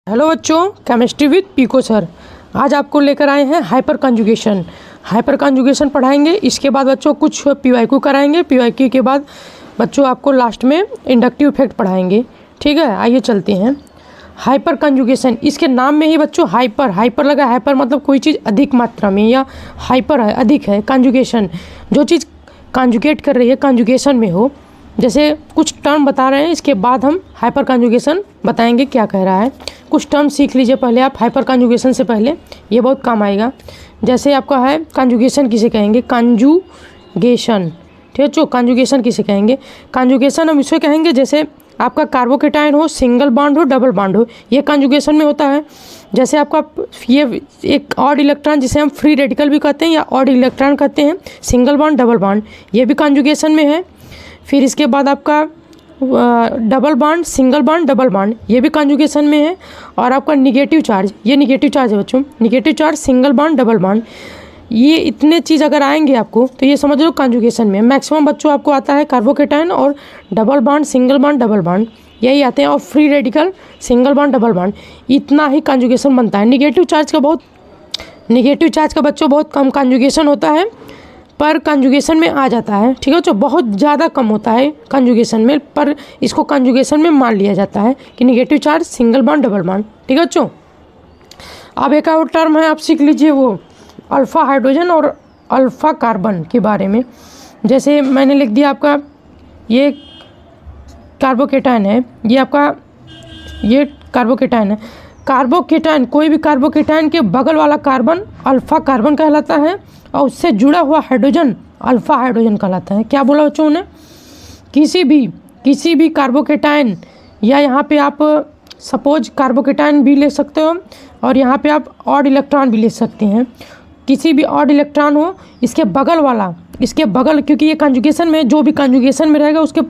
Hello बच्चों, chemistry with pico sir. आज आपको लेकर आए हैं हाइपर कंजुगेशन। हाइपर कंजुगेशन पढ़ाएंगे, इसके बाद बच्चों कुछ पीवाईक्यू कराएंगे। पीवाईक्यू के बाद बच्चों आपको लास्ट में इंडक्टिव इफेक्ट पढ़ाएंगे। ठीक है, आइए चलते हैं। हाइपर कंजुगेशन, इसके नाम में ही बच्चों हाइपर लगा। हाइपर मतलब कोई चीज़ अधिक मात्रा में, या हाइपर है अधिक है। कंजुगेशन जो चीज़ कंजुगेट कर रही है, कंजुगेशन में हो। जैसे कुछ टर्म बता रहे हैं, इसके बाद हम हाइपर कंजुगेशन बताएंगे क्या कह रहा है। कुछ टर्म सीख लीजिए पहले आप हाइपर कंजुगेशन से पहले, ये बहुत काम आएगा। जैसे आपका है कंजुगेशन किसे कहेंगे, कंजुगेशन। ठीक है, जो कंजुगेशन किसे कहेंगे, कंजुगेशन हम इसे कहेंगे जैसे आपका कार्बोकेटाइन हो, सिंगल बॉन्ड हो, डबल बॉन्ड हो, ये कंजुगेशन में होता है। जैसे आपका ये एक ऑड इलेक्ट्रॉन जिसे हम फ्री रेडिकल भी कहते हैं या ऑड इलेक्ट्रॉन कहते हैं, सिंगल बॉन्ड डबल बॉन्ड, ये भी कंजुगेशन में है। फिर इसके बाद आपका double bond, single bond, double bond, ये भी कंजुगेशन में है। और आपका निगेटिव चार्ज, ये निगेटिव चार्ज है बच्चों, negative charge, single bond, double bond, ये इतने चीज़ अगर आएंगे आपको तो ये समझ लो कंजुगेशन में। मैक्सिमम बच्चों आपको आता है कार्बोकेटाइन और double bond, single bond, double bond, यही आते हैं। और free radical, single bond, double bond, इतना ही कंजुगेशन बनता है। निगेटिव चार्ज का बच्चों बहुत कम कंजुगेशन होता है, पर कंजुगेशन में आ जाता है। ठीक है बच्चों, बहुत ज़्यादा कम होता है कंजुगेशन में, पर इसको कंजुगेशन में मान लिया जाता है कि negative charge, single bond, double bond. ठीक है बच्चों, अब एक और टर्म है, आप सीख लीजिए, वो अल्फ़ा हाइड्रोजन और अल्फ़ा कार्बन के बारे में। जैसे मैंने लिख दिया आपका ये कार्बोकेटाइन है, ये आपका ये कार्बोकेटाइन है। कार्बोकेटाइन, कोई भी कार्बोकेटाइन के बगल वाला कार्बन अल्फ़ा कार्बन कहलाता है, और उससे जुड़ा हुआ हाइड्रोजन अल्फ़ा हाइड्रोजन कहलाता है। क्या बोला बच्चों ने, किसी भी कार्बोकेटाइन, या यहाँ पे आप सपोज कार्बोकेटाइन भी ले सकते हो, और यहाँ पे आप ऑड इलेक्ट्रॉन भी ले सकते हैं। किसी भी ऑड इलेक्ट्रॉन हो, इसके बगल, क्योंकि ये कंजुगेशन में, जो भी कंजुगेशन में रहेगा उसके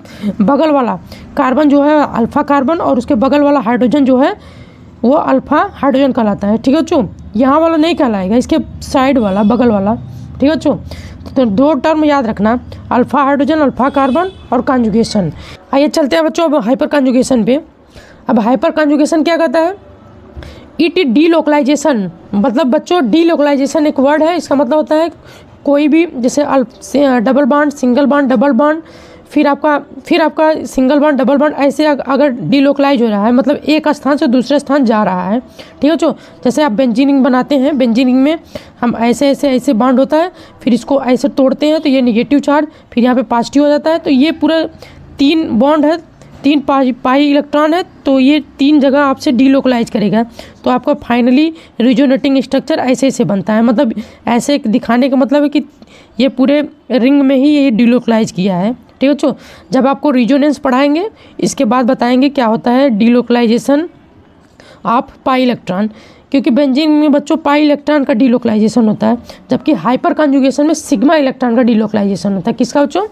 बगल वाला कार्बन जो है अल्फ़ा कार्बन, और उसके बगल वाला हाइड्रोजन जो है वो अल्फ़ा हाइड्रोजन कहलाता है। ठीक है बच्चों, यहाँ वाला नहीं कहलाएगा, इसके साइड वाला, बगल वाला। ठीक है बच्चों, तो दो टर्म याद रखना, अल्फ़ा हाइड्रोजन, अल्फ़ा कार्बन और कंजुगेशन। आइए चलते हैं बच्चों अब हाइपर कंजुगेशन पे। अब हाइपर कंजुगेशन क्या कहता है, इट डीलोकलाइजेशन, मतलब बच्चों डीलोकलाइजेशन एक वर्ड है, इसका मतलब होता है कोई भी, जैसे double bond, single bond, double bond, फिर आपका सिंगल बॉन्ड, डबल बॉन्ड, ऐसे अगर डीलोकलाइज हो रहा है, मतलब एक स्थान से दूसरे स्थान जा रहा है। ठीक है बच्चों, जैसे आप बेंजीनिंग बनाते हैं, बेंजीनिंग में हम ऐसे बॉन्ड होता है, फिर इसको ऐसे तोड़ते हैं तो ये निगेटिव चार्ज, फिर यहाँ पे पॉजिटिव हो जाता है। तो ये पूरा 3 बॉन्ड है, 3 पाई इलेक्ट्रॉन है, तो ये 3 जगह आपसे डीलोकलाइज करेगा। तो आपका फाइनली रिजोनेटिंग स्ट्रक्चर ऐसे बनता है। मतलब ऐसे दिखाने का मतलब है कि ये पूरे रिंग में ही ये डीलोकलाइज किया है। ठीक है बच्चों, जब आपको रिजोनेंस पढ़ाएंगे, इसके बाद बताएंगे क्या होता है डीलोकलाइजेशन ऑफ पाई इलेक्ट्रॉन, क्योंकि बेंजीन में बच्चों पाई इलेक्ट्रॉन का डीलोकलाइजेशन होता है, जबकि हाइपर कंजुगेशन में सिग्मा इलेक्ट्रॉन का डीलोकलाइजेशन होता है। किसका बच्चों,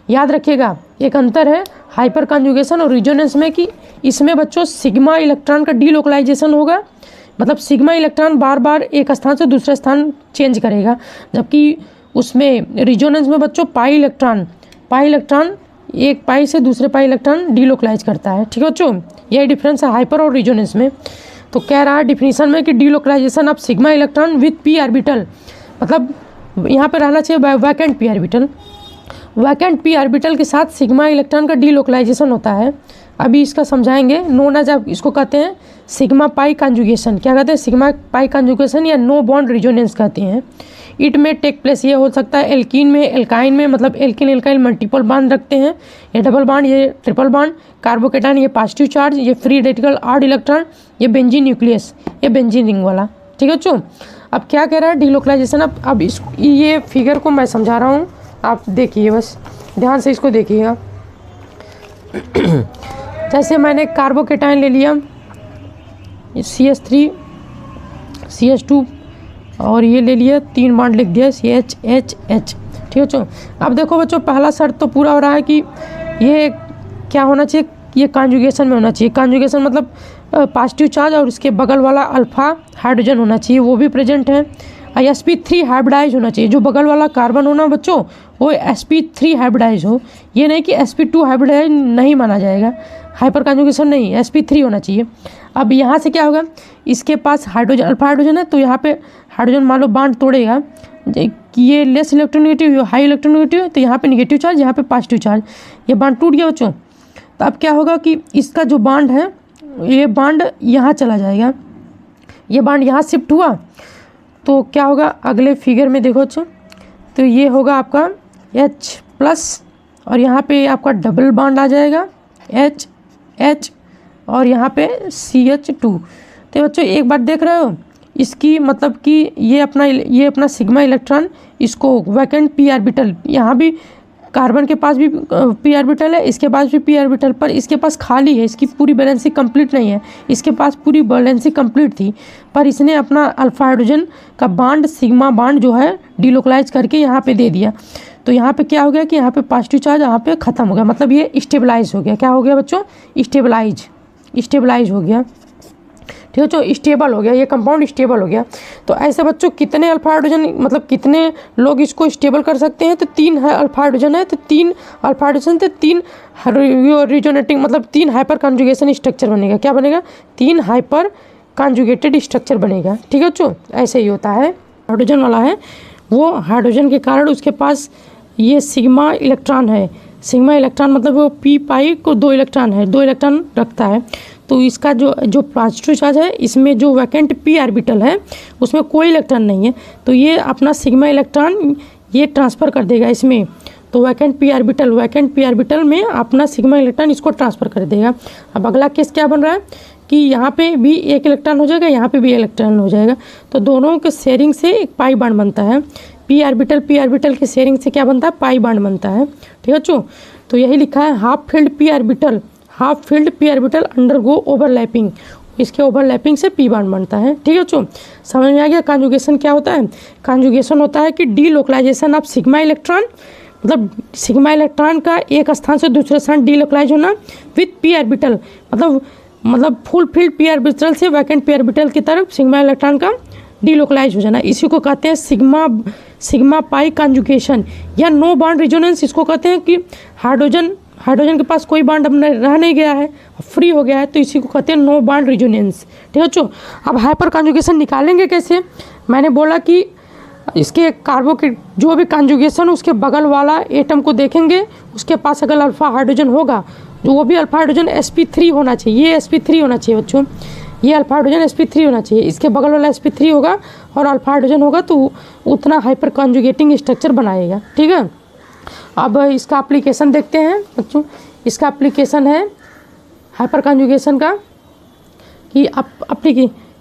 याद रखिएगा, एक अंतर है हाइपर कंजुगेशन और रिजोनेंस में कि इसमें बच्चों सिग्मा इलेक्ट्रॉन का डीलोकलाइजेशन होगा, मतलब सिग्मा इलेक्ट्रॉन बार बार एक स्थान से दूसरे स्थान चेंज करेगा, जबकि उसमें रिजोनेंस में बच्चों पाई इलेक्ट्रॉन एक पाई से दूसरे पाई इलेक्ट्रॉन डीलोकलाइज करता है। ठीक है बच्चों, यही डिफरेंस है हाइपर और रिजोनेंस में। तो कह रहा है डिफिनीशन में कि delocalization of sigma electron with p orbital, मतलब यहाँ पे रहना चाहिए vacant p orbital. Vacant p orbital के साथ सिग्मा इलेक्ट्रॉन का डीलोकलाइजेशन होता है। अभी इसका समझाएंगे। नोन एज, आप इसको कहते हैं सिग्मा पाई कंजुगेशन। क्या कहते हैं, सिग्मा पाई कंजुगेशन या नो बॉन्ड रिजोनेंस कहते हैं। इट में टेक प्लेस, ये हो सकता है एल्कीन में, एल्काइन में, मतलब एल्काइल मल्टीपल बॉन्ड रखते हैं, ये डबल बॉन्ड, ये ट्रिपल बॉन्ड, कार्बोकेटाइन ये पॉजिटिव चार्ज, ये फ्री रेडिकल ऑड इलेक्ट्रॉन, ये बेंजीन न्यूक्लियस, ये बेंजीन रिंग वाला। ठीक है बच्चों, अब क्या कह रहा है डीलोकलाइजेशन। अब ये फिगर को मैं समझा रहा हूँ, आप देखिए, बस ध्यान से इसको देखिएगा। जैसे मैंने कार्बोकेटाइन ले लिया, CH3 CH2, और ये ले लिया 3 बॉन्ड लिख दिया CHHH। ठीक है बच्चों, अब देखो बच्चों, पहला शर्त तो पूरा हो रहा है कि ये क्या होना चाहिए, ये कंजुगेशन में होना चाहिए। कंजुगेशन मतलब पॉजिटिव चार्ज और इसके बगल वाला अल्फ़ा हाइड्रोजन होना चाहिए, वो भी प्रेजेंट है। sp3 हाइब्रिडाइज होना चाहिए। जो बगल वाला कार्बन होना बच्चों वो sp3 हाइब्रिडाइज हो, ये नहीं कि sp2 हाइब्रिडाइज नहीं माना जाएगा, हाइपर कॉन्जुगेशन नहीं, sp3 होना चाहिए। अब यहाँ से क्या होगा, इसके पास हाइड्रोजन अल्फा हाइड्रोजन है, तो यहाँ पे हाइड्रोजन मान लो बांड तोड़ेगा कि ये लेस इलेक्ट्रोनेगेटिव हाई इलेक्ट्रोनेगेटिव, तो यहाँ पे नेगेटिव चार्ज, यहाँ पे पॉजिटिव चार्ज, ये बांड टूट गया बच्चों। तो अब क्या होगा कि इसका जो बांड है ये बांड यहाँ चला जाएगा, ये बांड यहाँ शिफ्ट हुआ, तो क्या होगा अगले फिगर में देखो बच्चों, तो ये होगा आपका H+ और यहाँ पे आपका डबल बांड आ जाएगा H और यहाँ पे CH2। तो बच्चों एक बार देख रहे हो इसकी मतलब कि ये अपना सिग्मा इलेक्ट्रॉन, इसको वैकेंट p ऑर्बिटल, यहाँ भी कार्बन के पास भी p ऑर्बिटल है, इसके पास भी p ऑर्बिटल, पर इसके पास खाली है, इसकी पूरी बैलेंसी कंप्लीट नहीं है, इसके पास पूरी बैलेंसी कंप्लीट थी, पर इसने अपना अल्फा हाइड्रोजन का बांड सिग्मा बांड जो है डिलोकलाइज करके यहाँ पे दे दिया। तो यहाँ पे क्या हो गया कि यहाँ पे पॉजिटिव चार्ज यहाँ पे ख़त्म हो गया, मतलब ये स्टेबलाइज हो गया। क्या हो गया बच्चों, स्टेबलाइज हो गया, ठीक है बच्चों, स्टेबल हो गया, ये कंपाउंड स्टेबल हो गया। तो ऐसे बच्चों कितने अल्फा हाइड्रोजन, मतलब कितने लोग इसको स्टेबल कर सकते हैं, तो 3 है अल्फा हाइड्रोजन है, तो 3 अल्फा हाइड्रोजन से 3 रिजोनेटिंग मतलब 3 हाइपर कॉन्जुगेशन स्ट्रक्चर बनेगा। क्या बनेगा, 3 हाइपर कॉन्जुगेटेड स्ट्रक्चर बनेगा, ठीक है बच्चों। ऐसे ही होता है, हाइड्रोजन वाला है वो हाइड्रोजन के कारण उसके पास ये सिग्मा इलेक्ट्रॉन है, सिग्मा इलेक्ट्रॉन मतलब वो p पाई को 2 इलेक्ट्रॉन है, 2 इलेक्ट्रॉन रखता है। तो इसका जो पॉजिटिव चार्ज है इसमें जो वैकेंट p ऑर्बिटल है उसमें कोई इलेक्ट्रॉन नहीं है, तो ये अपना सिग्मा इलेक्ट्रॉन ये ट्रांसफ़र कर देगा इसमें, तो वैकेंट p ऑर्बिटल में अपना सिग्मा इलेक्ट्रॉन इसको ट्रांसफ़र कर देगा। अब अगला केस क्या बन रहा है कि यहाँ पे भी 1 इलेक्ट्रॉन हो जाएगा, यहाँ पे भी 1 इलेक्ट्रॉन हो जाएगा, तो दोनों के शेयरिंग से एक पाई बांड बनता है। p ऑर्बिटल के शेयरिंग से क्या बनता है, पाई बांड बनता है, ठीक है बच्चों। तो यही लिखा है half field p orbital undergo overlapping, इसके ओवरलैपिंग से p बांड बनता है, ठीक है बच्चों। समझ में आ गया कॉन्जुगेशन क्या होता है। कॉन्जुगेशन होता है कि डीलोकलाइजेशन ऑफ सिग्मा इलेक्ट्रॉन, मतलब सिग्मा इलेक्ट्रॉन का एक स्थान से दूसरे स्थान डीलोकलाइज होना विथ p ऑर्बिटल, मतलब फुल फील्ड p ऑर्बिटल से वैकेंट p ऑर्बिटल की तरफ सिग्मा इलेक्ट्रॉन का डीलोकलाइज हो जाना, इसी को कहते हैं सिग्मा पाई कॉन्जुगेशन या नो बांड रिजोनेंस। इसको कहते हैं कि हाइड्रोजन के पास कोई बांड अब रह नहीं गया है, फ्री हो गया है, तो इसी को कहते हैं नो बांड रिजोनेंस, ठीक है बच्चों। अब हाइपर कॉन्जुगेशन निकालेंगे कैसे, मैंने बोला कि इसके कार्बो के जो भी कॉन्जुगेशन उसके बगल वाला एटम को देखेंगे, उसके पास अगर अल्फा हाइड्रोजन होगा तो वो भी अल्फा हाइड्रोजन sp3 होना चाहिए, ये sp3 होना चाहिए बच्चों, ये अल्फा हाइड्रोजन sp3 होना चाहिए, इसके बगल वाला sp3 होगा और अल्फा हाइड्रोजन होगा तो उतना हाइपर कॉन्जुगेटिंग स्ट्रक्चर बनाएगा, ठीक है। अब इसका एप्लीकेशन देखते हैं बच्चों, इसका एप्लीकेशन है हाइपर कॉन्जुगेशन का कि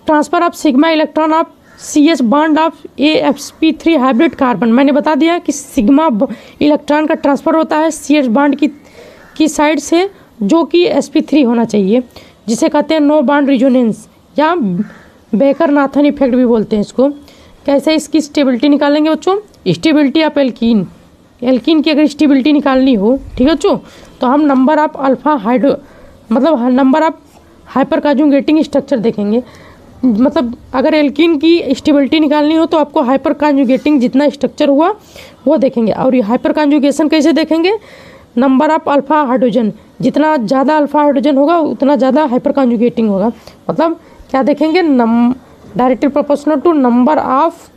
transfer of sigma electron of CH bond of sp3 hybrid carbon. मैंने बता दिया कि सिग्मा इलेक्ट्रॉन का ट्रांसफ़र होता है CH बॉन्ड की साइड से जो कि sp3 होना चाहिए, जिसे कहते हैं नो बॉन्ड रिजोनेंस या बेकर नाथन इफेक्ट भी बोलते हैं इसको। कैसे इसकी स्टेबिलिटी निकालेंगे बच्चों, स्टेबिलिटी ऑफ एल्कीन की अगर स्टेबिलिटी निकालनी हो, ठीक है बच्चों, तो हम number of number of hyper conjugating structure देखेंगे। मतलब अगर एल्कीन की स्टेबिलिटी निकालनी हो तो आपको हाइपर कॉन्जुगेटिंग जितना स्ट्रक्चर हुआ वो देखेंगे, और ये हाइपर कॉन्जुगेशन कैसे देखेंगे, नंबर ऑफ अल्फा हाइड्रोजन, जितना ज़्यादा अल्फा हाइड्रोजन होगा उतना ज़्यादा हाइपर कॉन्जुगेटिंग होगा। मतलब क्या देखेंगे, directly proportional to number of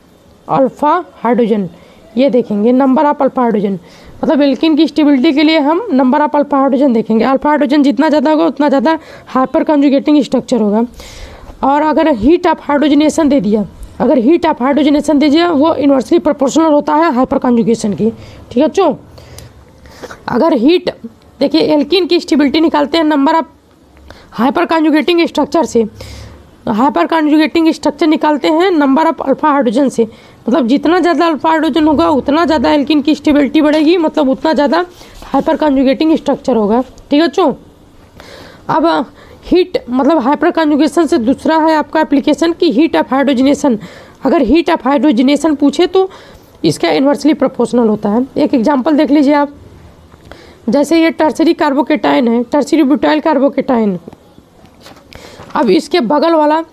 alpha hydrogen, ये देखेंगे नंबर ऑफ अल्फा हाइड्रोजन। मतलब एल्कीन की स्टेबिलिटी के लिए हम नंबर ऑफ अल्फा हाइड्रोजन देखेंगे, अल्फा हाइड्रोजन जितना ज़्यादा होगा उतना ज़्यादा हाइपर कॉन्जुगेटिंग स्ट्रक्चर होगा। और अगर हीट ऑफ हाइड्रोजनेशन दे दिया, वो इन्वर्सली प्रोपोर्शनल होता है हाइपर कॉन्जुगेशन की, ठीक है बच्चों। अगर हीट देखिए एल्कीन की स्टेबिलिटी निकालते हैं number of hyper conjugating structure से, हाइपर कॉन्जुगेटिंग स्ट्रक्चर निकालते हैं नंबर ऑफ अल्फा हाइड्रोजन से। मतलब जितना ज़्यादा अल्फा हाइड्रोजन होगा उतना ज़्यादा एल्कीन की स्टेबिलिटी बढ़ेगी, मतलब उतना ज़्यादा हाइपर कॉन्जुगेटिंग स्ट्रक्चर होगा, ठीक है बच्चों। अब हीट मतलब हाइपर कॉन्जुगेशन से दूसरा है आपका एप्लीकेशन की हीट ऑफ हाइड्रोजनेशन। अगर हीट ऑफ हाइड्रोजनेशन पूछे तो इसका इन्वर्सली प्रोपोर्शनल होता है। एक एग्जांपल देख लीजिए आप, जैसे ये टर्सरी कार्बोकेटाइन है, टर्सरी ब्यूटाइल कार्बोकेटाइन। अब इसके बगल वाला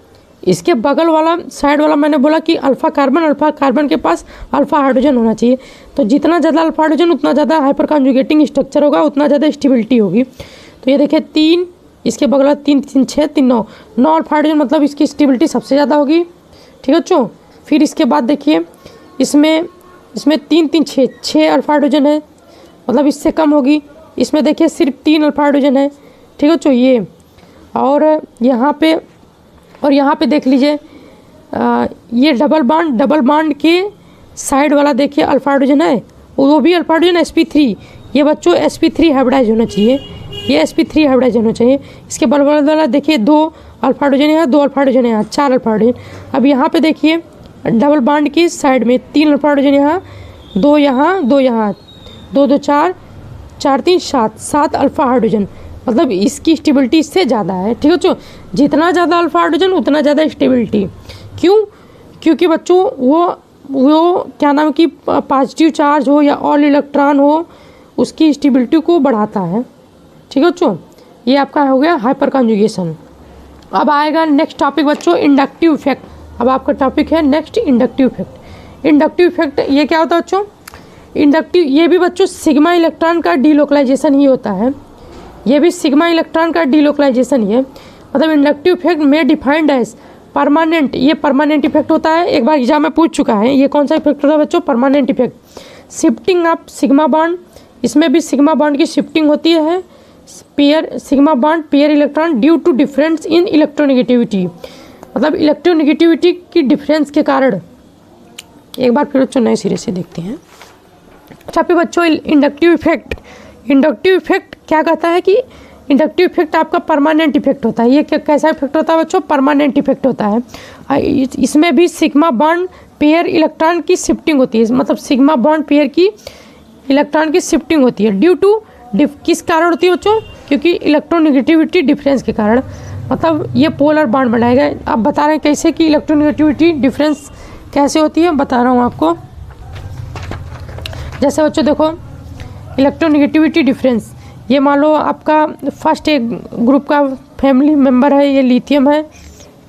इसके बगल वाला साइड वाला मैंने बोला कि अल्फ़ा कार्बन के पास अल्फ़ा हाइड्रोजन होना चाहिए। तो जितना ज़्यादा अल्फ़ा हाइड्रोजन उतना ज़्यादा हाइपर कॉन्जुगेटिंग स्ट्रक्चर होगा, उतना ज़्यादा स्टेबिलिटी होगी। तो ये देखिए 3, इसके बगल वाला 3 3 6 3 9 9 अल्फ़ा हाइड्रोजन, मतलब इसकी स्टेबिलिटी सबसे ज़्यादा होगी। ठीक है बच्चों। फिर इसके बाद देखिए इसमें 3 3 6 अल्फ़ा हाइड्रोजन है, मतलब इससे कम होगी। इसमें देखिए सिर्फ 3 अल्फ़ा हाइड्रोजन है। ठीक है बच्चों। ये और यहाँ पे देख लीजिए ये डबल बॉन्ड के साइड वाला देखिए अल्फ़ा हाइड्रोजन है, वो भी अल्फ़ा हाइड्रोजन sp3। ये बच्चों sp3 हाइब्रिडाइज होना चाहिए, ये sp3 हाइब्रिडाइज होना चाहिए। इसके बगल वाला देखिए 2 अल्फ़ा हाइड्रोजन यहाँ, 2 अल्फ़ा हाइड्रोजन यहाँ, 4 अल्फ़ा हाइड्रोजन। अब यहाँ पे देखिए डबल बॉन्ड की साइड में 3 अल्फ़ा हाइड्रोजन यहाँ, 2 यहाँ, 2 यहाँ, 2 2 4 4 3 7 अल्फ़ा हाइड्रोजन, मतलब इसकी स्टेबिलिटी इससे ज़्यादा है। ठीक है बच्चों। जितना ज़्यादा अल्फ़ा हाइड्रोजन उतना ज़्यादा स्टेबिलिटी। क्यों? क्योंकि बच्चों वो क्या नाम कि पॉजिटिव चार्ज हो या ऑल इलेक्ट्रॉन हो, उसकी स्टेबिलिटी को बढ़ाता है। ठीक है बच्चों। ये आपका हो गया हाइपर कॉन्जुगेशन। अब आएगा नेक्स्ट टॉपिक बच्चों, इंडक्टिव इफेक्ट। अब आपका टॉपिक है next inductive effect. Inductive effect ये क्या होता है बच्चों? इंडक्टिव, ये भी बच्चों सिग्मा इलेक्ट्रॉन का डीलोकलाइजेशन ही होता है, ये भी सिग्मा इलेक्ट्रॉन का डीलोकलाइजेशन ही है। मतलब इंडक्टिव इफेक्ट में डिफाइंड एज परमानेंट, ये परमानेंट इफेक्ट होता है, एक बार एग्जाम में पूछ चुका है। ये कौन सा इफेक्ट होता है बच्चों? Permanent effect. Shifting of sigma bond, इसमें भी सिग्मा बॉन्ड की शिफ्टिंग होती है। Pair sigma bond pair electron due to difference in electronegativity, मतलब इलेक्ट्रोनेगेटिविटी की डिफरेंस के कारण। एक बार फिर बच्चों नए सिरे से देखते हैं। अच्छा फिर बच्चों इंडक्टिव इफेक्ट क्या कहता है कि इंडक्टिव इफेक्ट आपका परमानेंट इफेक्ट होता है। ये कैसा इफेक्ट होता है बच्चों? परमानेंट इफेक्ट होता है। इसमें भी सिग्मा बॉन्ड पेयर इलेक्ट्रॉन की शिफ्टिंग होती है, मतलब सिग्मा बॉन्ड पेयर की इलेक्ट्रॉन की शिफ्टिंग होती है। ड्यू टू किस कारण होती है बच्चों? क्योंकि इलेक्ट्रोनेगेटिविटी डिफरेंस के कारण, मतलब ये पोलर बॉन्ड बनाएगा। अब बता रहे हैं कैसे कि इलेक्ट्रोनेगेटिविटी डिफरेंस कैसे होती है, बता रहा हूँ आपको। जैसे बच्चों देखो इलेक्ट्रोनेगेटिविटी डिफरेंस, ये मान लो आपका फर्स्ट एक ग्रुप का फैमिली मेंबर है, ये लिथियम है,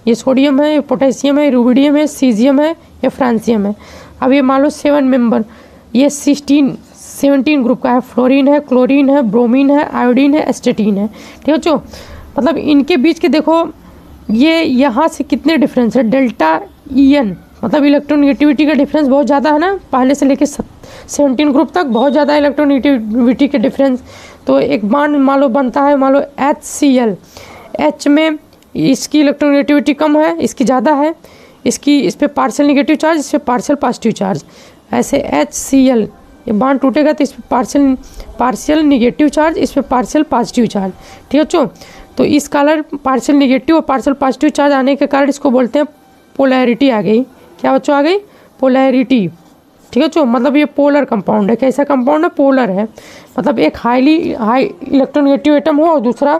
ये सोडियम है, ये पोटेशियम है, रूबिडियम है, सीजियम है, ये फ्रांसियम है। अब ये मान लो 7 मेंबर, ये 17 ग्रुप का है, फ्लोरीन है, क्लोरीन है, ब्रोमीन है, आयोडीन है, एस्टेटीन है। ठीक है बच्चों। मतलब इनके बीच के देखो ये यहाँ से कितने डिफरेंस है, डेल्टा EN, मतलब इलेक्ट्रोनेगेटिविटी का डिफरेंस बहुत ज़्यादा है ना, पहले से लेके 17 ग्रुप तक बहुत ज़्यादा इलेक्ट्रोनेगेटिविटी के डिफरेंस। तो एक बॉन्ड मान लो बनता है मान लो HCl, H में इसकी इलेक्ट्रोनेगेटिविटी कम है, इसकी ज़्यादा है, इसकी इस पर पार्शियल नेगेटिव चार्ज, इस पर पार्शियल पॉजिटिव चार्ज। ऐसे HCl ये बॉन्ड टूटेगा तो इस पर पार्शियल नेगेटिव चार्ज, इस पर पार्शियल पॉजिटिव चार्ज। ठीक है बच्चों। तो इस कलर पार्शियल नेगेटिव और पार्शियल पॉजिटिव चार्ज आने के कारण इसको बोलते हैं पोलैरिटी आ गई। क्या बच्चों आ गई? पोलैरिटी। ठीक है बच्चों। मतलब ये पोलर कंपाउंड है। कैसा कंपाउंड है? पोलर है। मतलब एक हाई इलेक्ट्रोनेगेटिव एटम हो और दूसरा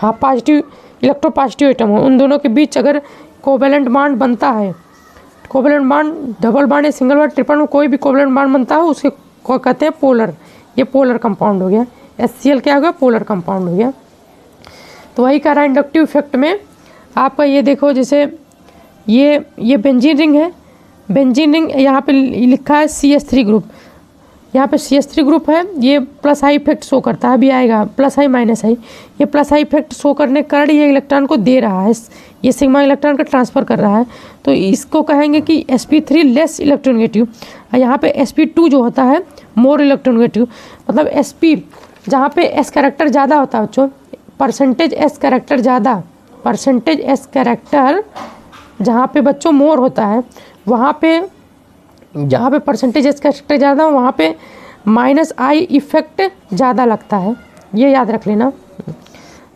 इलेक्ट्रोपॉजिटिव एटम हो, उन दोनों के बीच अगर कोवेलेंट बॉन्ड बनता है, कोवेलेंट बॉन्ड डबल बॉन्ड या सिंगल बॉन्ड ट्रिपल में कोई भी कोवेलेंट बॉन्ड बनता है उसके को कहते हैं पोलर। ये पोलर कंपाउंड हो गया। HCl क्या हो गया? पोलर कंपाउंड हो गया। तो वही कह रहा है इंडक्टिव इफेक्ट में आपका, ये देखो जैसे ये बेंजीन रिंग है, बेंजीन रिंग यहाँ पे लिखा है CH3 ग्रुप, यहाँ पे CH3 ग्रुप है, ये प्लस आई इफेक्ट शो करता है, अभी आएगा प्लस आई माइनस आई। ये प्लस आई इफेक्ट शो करने के कारण ये इलेक्ट्रॉन को दे रहा है, ये सिग्मा इलेक्ट्रॉन का ट्रांसफ़र कर रहा है, तो इसको कहेंगे कि sp3 लेस इलेक्ट्रोनेगेटिव। यहाँ पे sp2 जो होता है मोर इलेक्ट्रोनेगेटिव, मतलब sp जहाँ पे s कैरेक्टर ज़्यादा होता है बच्चों, परसेंटेज s कैरेक्टर ज़्यादा, परसेंटेज s कैरेक्टर जहाँ पे बच्चों मोर होता है, वहाँ पे जहाँ पे परसेंटेज s कैरेक्टर ज़्यादा वहाँ पे माइनस आई इफेक्ट ज़्यादा लगता है, ये याद रख लेना।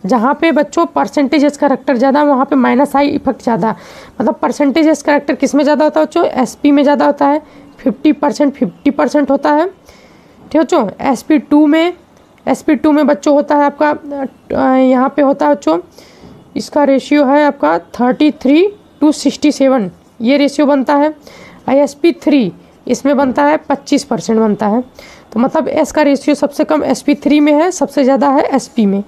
जहाँ पे बच्चों परसेंटेज एस कैरेक्टर ज़्यादा वहाँ पे माइनस आई इफेक्ट ज़्यादा। मतलब परसेंटेज एस कैरेक्टर किस में ज़्यादा होता है बच्चों? sp में ज़्यादा होता है, 50% होता है। ठीक है बच्चों। sp2 में बच्चों होता है आपका यहाँ पे होता है बच्चों, इसका रेशियो है आपका 33:67, ये रेशियो बनता है। sp3 इसमें बनता है 25% बनता है। तो मतलब s का रेशियो सबसे कम sp3 में है, सबसे ज़्यादा है sp में।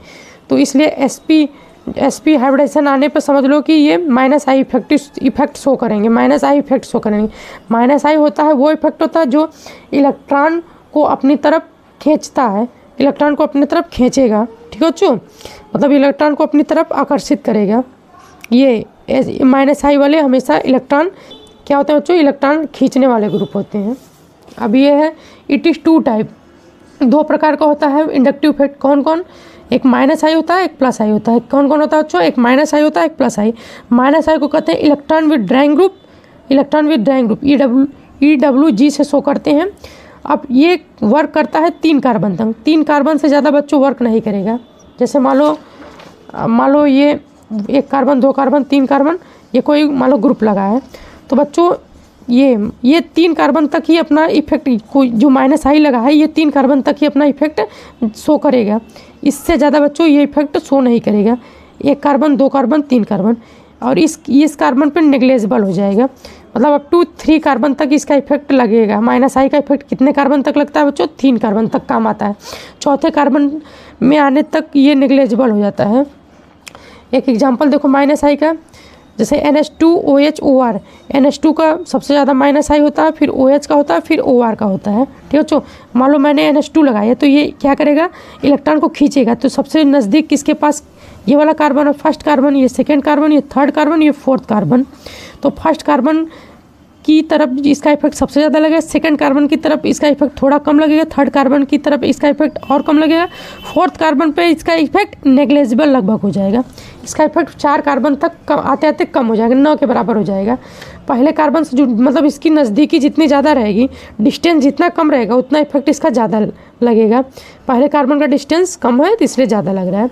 तो इसलिए sp sp हाइब्रिडाइजेशन आने पर समझ लो कि ये माइनस आई इफेक्ट शो करेंगे, माइनस आई इफेक्ट शो करेंगे। माइनस आई होता है वो इफेक्ट होता है जो इलेक्ट्रॉन को अपनी तरफ खींचता है, इलेक्ट्रॉन को अपनी तरफ खींचेगा, ठीक है बच्चों, मतलब इलेक्ट्रॉन को अपनी तरफ आकर्षित करेगा। ये माइनस आई वाले हमेशा इलेक्ट्रॉन क्या होते हैं बच्चों, इलेक्ट्रॉन खींचने वाले ग्रुप होते हैं। अब ये है इट इज़ टू टाइप, दो प्रकार का होता है इंडक्टिव इफेक्ट। कौन कौन, एक माइनस आई होता है, एक प्लस आई होता है। कौन कौन होता है बच्चों, एक माइनस आई होता है, एक प्लस आई। माइनस आई को कहते हैं electron with drawing group, electron with drawing group EWG से शो करते हैं। अब ये वर्क करता है 3 कार्बन तक, 3 कार्बन से ज़्यादा बच्चों वर्क नहीं करेगा। जैसे मान लो ये 1 कार्बन, 2 कार्बन, 3 कार्बन, ये कोई मान लो ग्रुप लगा है, तो बच्चों ये 3 कार्बन तक ही अपना इफेक्ट, कोई जो माइनस आई लगा है ये 3 कार्बन तक ही अपना इफेक्ट शो करेगा। इससे ज़्यादा बच्चों ये इफेक्ट शो नहीं करेगा। 1 कार्बन, 2 कार्बन, 3 कार्बन, और इस कार्बन पे नेग्लेजिबल हो जाएगा, मतलब अप टू 3 कार्बन तक इसका इफेक्ट लगेगा। माइनस आई का इफेक्ट कितने कार्बन तक लगता है बच्चों, 3 कार्बन तक काम आता है। चौथे कार्बन में आने तक ये नेग्लेजिबल हो जाता है। एक एग्जांपल देखो माइनस आई का, जैसे NH2OH NH2 का सबसे ज़्यादा माइनस आई होता है, फिर OH का होता है, फिर OR का होता है, ठीक है बच्चों। मान लो मैंने NH2 लगाया तो ये क्या करेगा, इलेक्ट्रॉन को खींचेगा। तो सबसे नज़दीक किसके पास ये वाला कार्बन है, फर्स्ट कार्बन, ये सेकेंड कार्बन, ये थर्ड कार्बन, ये फोर्थ कार्बन। तो फर्स्ट कार्बन की तरफ इसका इफेक्ट सबसे ज़्यादा लगेगा, सेकंड कार्बन की तरफ इसका इफेक्ट थोड़ा कम लगेगा, थर्ड कार्बन की तरफ इसका इफेक्ट और कम लगेगा, फोर्थ कार्बन पे इसका इफेक्ट नेग्लेजिबल लगभग हो जाएगा। इसका इफेक्ट 4 कार्बन तक कम आते आते कम हो जाएगा, 9 के बराबर हो जाएगा। पहले कार्बन से जो मतलब इसकी नज़दीकी जितनी ज़्यादा रहेगी, डिस्टेंस जितना कम रहेगा उतना इफेक्ट इसका ज़्यादा लगेगा। पहले कार्बन का डिस्टेंस कम है तो इसलिए ज़्यादा लग रहा है।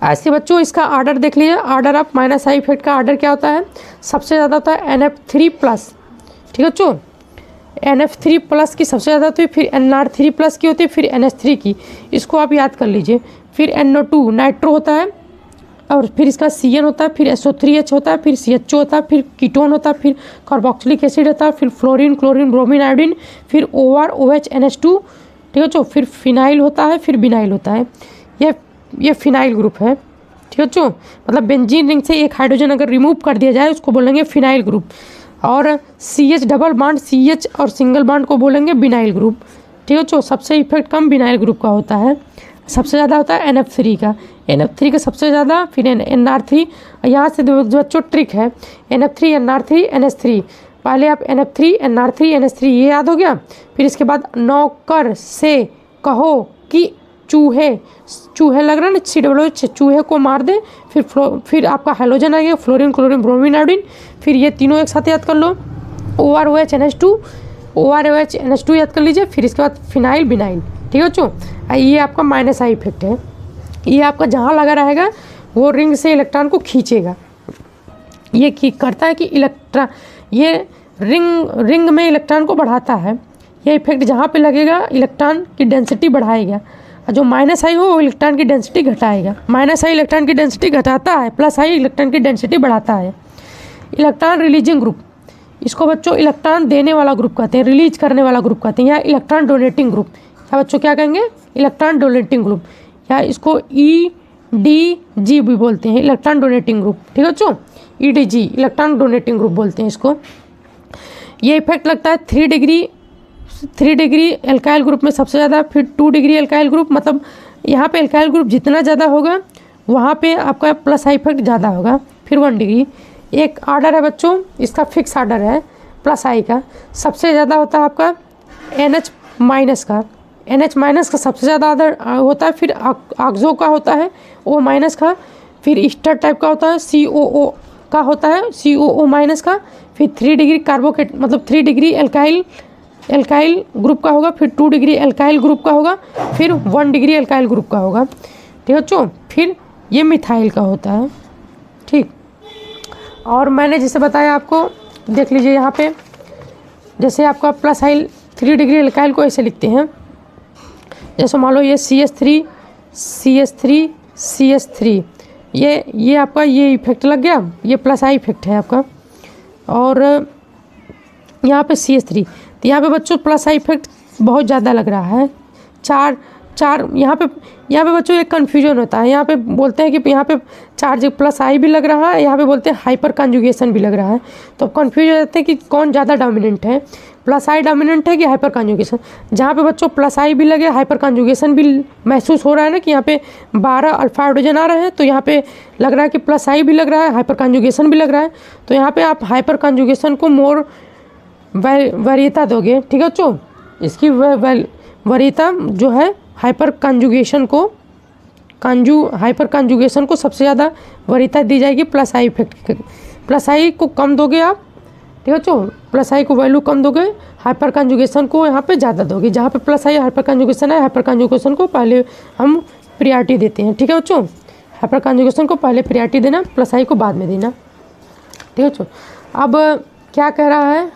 ऐसे बच्चों इसका आर्डर देख लीजिए, order of minus I effect का आर्डर क्या होता है, सबसे ज़्यादा होता है NF3+, ठीक है बच्चों। NF3+ की सबसे ज़्यादा होती है, फिर NR3+ की होती है, फिर NH3 की, इसको आप याद कर लीजिए। फिर NO2 नाइट्रो होता है, और फिर इसका CN होता है, फिर SO3H होता है, फिर CHO होता है, फिर कीटोन होता है, फिर कार्बोक्सिलिक एसिड होता है, फिर फ्लोरीन, क्लोरीन, ब्रोमीन, आयोडीन, फिर OR, OH, NH2, ठीक है बच्चों। फिर फिनाइल होता है, फिर बिनाइल होता है। ये फिनाइल ग्रुप है, ठीक है बच्चों। मतलब बेंजीन रिंग से एक हाइड्रोजन अगर रिमूव कर दिया जाए उसको बोलेंगे फिनाइल ग्रुप, और CH डबल बॉन्ड CH और सिंगल बॉन्ड को बोलेंगे बिनाइल ग्रुप, ठीक है बच्चों। सबसे इफेक्ट कम बिनाइल ग्रुप का होता है, सबसे ज़्यादा होता है NF3 का, NF3 का सबसे ज़्यादा, फिर NR3। यहाँ से बच्चों ट्रिक है, NF3 NR3 NH3, पहले आप NF3 NR3 NH3 ये याद हो गया। फिर इसके बाद नौकर से कहो कि चूहे लग रहा है ना, COH, चूहे को मार दे। फिर आपका हाइड्रोजन आ गया, फ्लोरीन, क्लोरीन, ब्रोमीन, आयोडीन। फिर ये तीनों एक साथ याद कर लो, OR, OH, NH2, OR, OH, NH2 याद कर लीजिए। फिर इसके बाद फिनाइल, बिनाइल, ठीक है बच्चों। ये आपका माइनस आई इफेक्ट है। ये आपका जहाँ लगा रहेगा वो रिंग से इलेक्ट्रॉन को खींचेगा। ये करता है कि ये रिंग में इलेक्ट्रॉन को बढ़ाता है। ये इफेक्ट जहाँ पे लगेगा इलेक्ट्रॉन की डेंसिटी बढ़ाएगा, और जो माइनस आई हो वो इलेक्ट्रॉन की डेंसिटी घटाएगा। माइनस आई इलेक्ट्रॉन की डेंसिटी घटाता है, प्लस आई इलेक्ट्रॉन की डेंसिटी बढ़ाता है। इलेक्ट्रॉन रिलीजिंग ग्रुप, इसको बच्चों इलेक्ट्रॉन देने वाला ग्रुप कहते हैं, रिलीज करने वाला ग्रुप कहते हैं, या इलेक्ट्रॉन डोनेटिंग ग्रुप। क्या बच्चों क्या कहेंगे, इलेक्ट्रॉन डोनेटिंग ग्रुप, या इसको EDG भी बोलते हैं, इलेक्ट्रॉन डोनेटिंग ग्रुप, ठीक है बच्चों। EDG इलेक्ट्रॉन डोनेटिंग ग्रुप बोलते हैं इसको। ये इफेक्ट लगता है 3 डिग्री एल्काइल ग्रुप में सबसे ज़्यादा, फिर 2 डिग्री एल्काइल ग्रुप, मतलब यहाँ पे एल्काइल ग्रुप जितना ज़्यादा होगा वहाँ पे आपका प्लस आई इफेक्ट ज़्यादा होगा। फिर 1 डिग्री। एक आर्डर है बच्चों, इसका फिक्स आर्डर है प्लस आई का, सबसे ज़्यादा होता है आपका NH- का, NH- का सबसे ज़्यादा आर्डर होता है। फिर ऑक्सो का होता है, O- का, फिर ईस्टर टाइप का होता है, COO का होता है, COO- का। फिर 3 डिग्री कार्बोकेट मतलब 3 डिग्री एल्काइल ग्रुप का होगा, फिर 2 डिग्री एल्काइल ग्रुप का होगा, फिर 1 डिग्री एल्काइल ग्रुप का होगा, ठीक है बच्चों। फिर ये मिथाइल का होता है, ठीक। और मैंने जैसे बताया आपको, देख लीजिए यहाँ पे, जैसे आपका प्लस आई 3 डिग्री एल्काइल को ऐसे लिखते हैं, जैसे मान लो ये CH3 CH3 CH3, ये आपका ये इफेक्ट लग गया, ये प्लस आई इफेक्ट है आपका। और यहाँ पे CH3, तो यहाँ पे बच्चों प्लस आई इफेक्ट बहुत ज़्यादा लग रहा है, यहाँ पे बच्चों एक कन्फ्यूजन होता है। यहाँ पे बोलते हैं कि यहाँ पे चार्ज प्लस आई भी लग रहा है, यहाँ पे बोलते हैं हाइपर कंजुगेशन भी लग रहा है। तो अब कन्फ्यूज हो जाते हैं कि कौन ज़्यादा डोमिनेंट है, प्लस आई डोमिनेंट है कि हाइपर कंजुगेशन। जहाँ पे बच्चों प्लस आई भी लगे, हाइपर कंजुगेशन भी महसूस हो रहा है ना कि यहाँ पे 12 अल्फा हाइड्रोजन आ रहे हैं, तो यहाँ पे लग रहा है कि प्लस आई भी लग रहा है, हाइपर कंजुगेशन भी लग रहा है। तो यहाँ पे आप हाइपर कंजुगेशन को मोर वरीयता दोगे, ठीक है बच्चों। इसकी वरीयता जो है हाइपर कंजुगेशन को सबसे ज़्यादा वरीयता दी जाएगी प्लस आई इफेक्ट। प्लस आई को कम दोगे आप, ठीक है बच्चों, प्लस आई को वैल्यू कम दोगे, हाइपर कंजुगेशन को यहाँ पे ज़्यादा दोगे। जहाँ पे प्लस आई हाइपर कंजुगेशन है, हाइपर कंजुगेशन को पहले हम प्रियॉरिटी देते हैं, ठीक है बच्चों। हाइपर कंजुगेशन को पहले प्रियॉरिटी देना, प्लस आई को बाद में देना, ठीक है बच्चों। अब क्या कह रहा है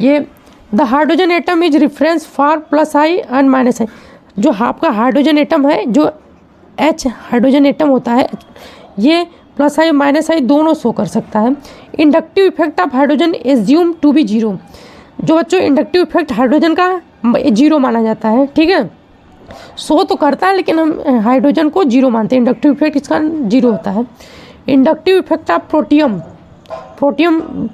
ये, the hydrogen atom is reference for plus I and minus I. जो आपका हाइड्रोजन एटम है, जो H हाइड्रोजन एटम होता है, ये प्लस आई माइनस आई दोनों शो कर सकता है। Inductive effect of hydrogen assume to be zero. जो बच्चों इंडक्टिव इफेक्ट हाइड्रोजन का जीरो माना जाता है, ठीक है, शो तो करता है लेकिन हम हाइड्रोजन को जीरो मानते हैं, इंडक्टिव इफेक्ट इसका जीरो होता है। इंडक्टिव इफेक्ट ऑफ प्रोटियम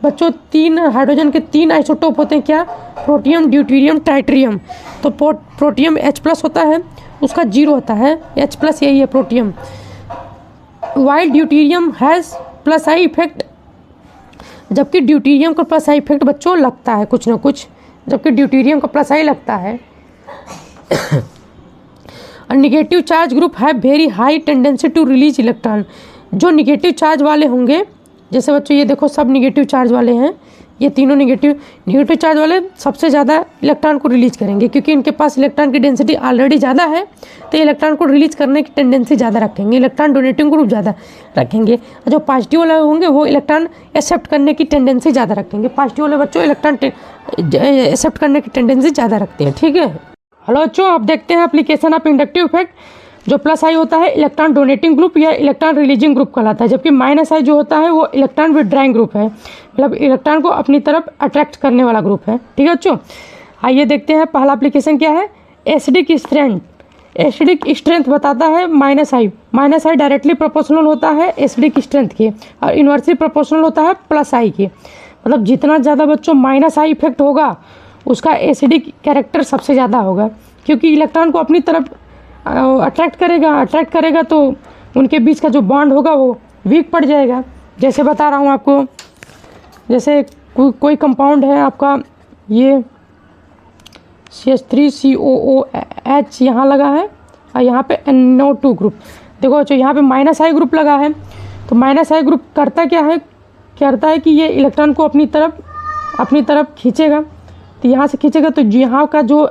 बच्चों 3 हाइड्रोजन के 3 आइसोटोप होते हैं, क्या, प्रोटियम, ड्यूटेरियम, ट्राइटेरियम। तो प्रोटियम H+ होता है, उसका जीरो होता है, H+ यही है protium. While deuterium has plus I effect, जबकि ड्यूटेरियम का प्लस आई इफेक्ट बच्चों लगता है कुछ ना कुछ, जबकि ड्यूटेरियम का प्लस आई लगता है। नेगेटिव चार्ज ग्रुप है very high tendency to release electron. जो निगेटिव चार्ज वाले होंगे, जैसे बच्चों ये देखो सब निगेटिव चार्ज वाले हैं, ये तीनों निगेटिव चार्ज वाले सबसे ज़्यादा इलेक्ट्रॉन को रिलीज करेंगे, क्योंकि इनके पास इलेक्ट्रॉन की डेंसिटी ऑलरेडी ज़्यादा है, तो इलेक्ट्रॉन को रिलीज करने की टेंडेंसी ज़्यादा रखेंगे, इलेक्ट्रॉन डोनेटिंग ग्रुप ज़्यादा रखेंगे। जो पॉजिटिव वाले होंगे वो इलेक्ट्रॉन एक्सेप्ट करने की टेंडेंसी ज़्यादा रखेंगे। पॉजिटिव वाले बच्चों इलेक्ट्रॉन एक्सेप्ट करने की टेंडेंसी ज़्यादा रखते हैं, ठीक है। हेलो बच्चों, आप देखते हैं एप्लीकेशन ऑफ इंडक्टिव इफेक्ट। जो प्लस आई होता है इलेक्ट्रॉन डोनेटिंग ग्रुप या इलेक्ट्रॉन रिलीजिंग ग्रुप कहलाता है, जबकि माइनस आई जो होता है वो इलेक्ट्रॉन विड्राइंग ग्रुप है, मतलब इलेक्ट्रॉन को अपनी तरफ अट्रैक्ट करने वाला ग्रुप है, ठीक है बच्चों। आइए देखते हैं पहला एप्लीकेशन क्या है। एसिडिक स्ट्रेंथ बताता है माइनस आई डायरेक्टली प्रोपोर्शनल होता है एसिडिक स्ट्रेंथ के, और इन्वर्सली प्रोपोर्शनल होता है प्लस आई के। मतलब जितना ज़्यादा बच्चों माइनस आई इफेक्ट होगा उसका एसिडिक कैरेक्टर सबसे ज़्यादा होगा, क्योंकि इलेक्ट्रॉन को अपनी तरफ अट्रैक्ट करेगा तो उनके बीच का जो बॉन्ड होगा वो वीक पड़ जाएगा। जैसे बता रहा हूँ आपको, जैसे कोई कंपाउंड है आपका, ये CH3COOH यहाँ लगा है और यहाँ पे NO2 ग्रुप। देखो जो यहाँ पे माइनस आई ग्रुप लगा है, तो माइनस आई ग्रुप करता है कि ये इलेक्ट्रॉन को अपनी तरफ खींचेगा। तो यहाँ से खींचेगा तो यहाँ का जो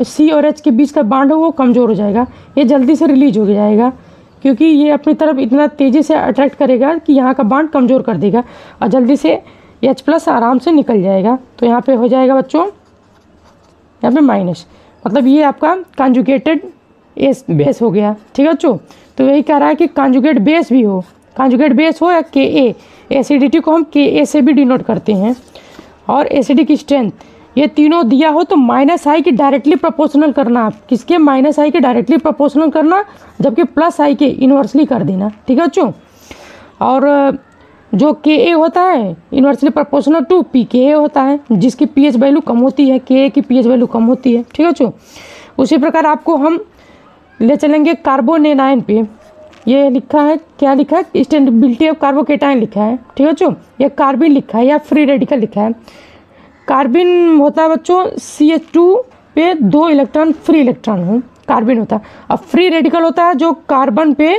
C और H के बीच का बॉन्ड है वो कमज़ोर हो जाएगा, ये जल्दी से रिलीज हो जाएगा, क्योंकि ये अपनी तरफ इतना तेज़ी से अट्रैक्ट करेगा कि यहाँ का बॉन्ड कमज़ोर कर देगा और जल्दी से H+ आराम से निकल जाएगा। तो यहाँ पे हो जाएगा बच्चों, यहाँ पे माइनस, मतलब ये आपका कॉन्जुगेटेड बेस हो गया, ठीक है बच्चों। तो यही कह रहा है कि कॉन्जुगेट बेस हो या Ka, एसिडिटी को हम Ka से भी डिनोट करते हैं। और एसिडिक स्ट्रेंथ, ये तीनों दिया हो तो माइनस आई की डायरेक्टली प्रोपोर्शनल करना, आप किसके माइनस आई के डायरेक्टली प्रोपोर्शनल करना, जबकि प्लस आई के इन्वर्सली कर देना, ठीक है बच्चों। और जो Ka होता है इन्वर्सली प्रोपोर्शनल टू pKa होता है, जिसकी pH वैल्यू कम होती है, Ka की pH वैल्यू कम होती है, ठीक है बच्चों। उसी प्रकार आपको हम ले चलेंगे कार्बोनेनाइन पे। ये लिखा है, क्या लिखा है, स्टेबिलिटी ऑफ कार्बोकेटाइन लिखा है, ठीक है बच्चों। ये कार्बिन लिखा है या फ्री रेडिकल लिखा है। कार्बिन होता है बच्चों CH2 पे 2 इलेक्ट्रॉन फ्री इलेक्ट्रॉन हो, कार्बिन होता है। और फ्री रेडिकल होता है जो कार्बन पे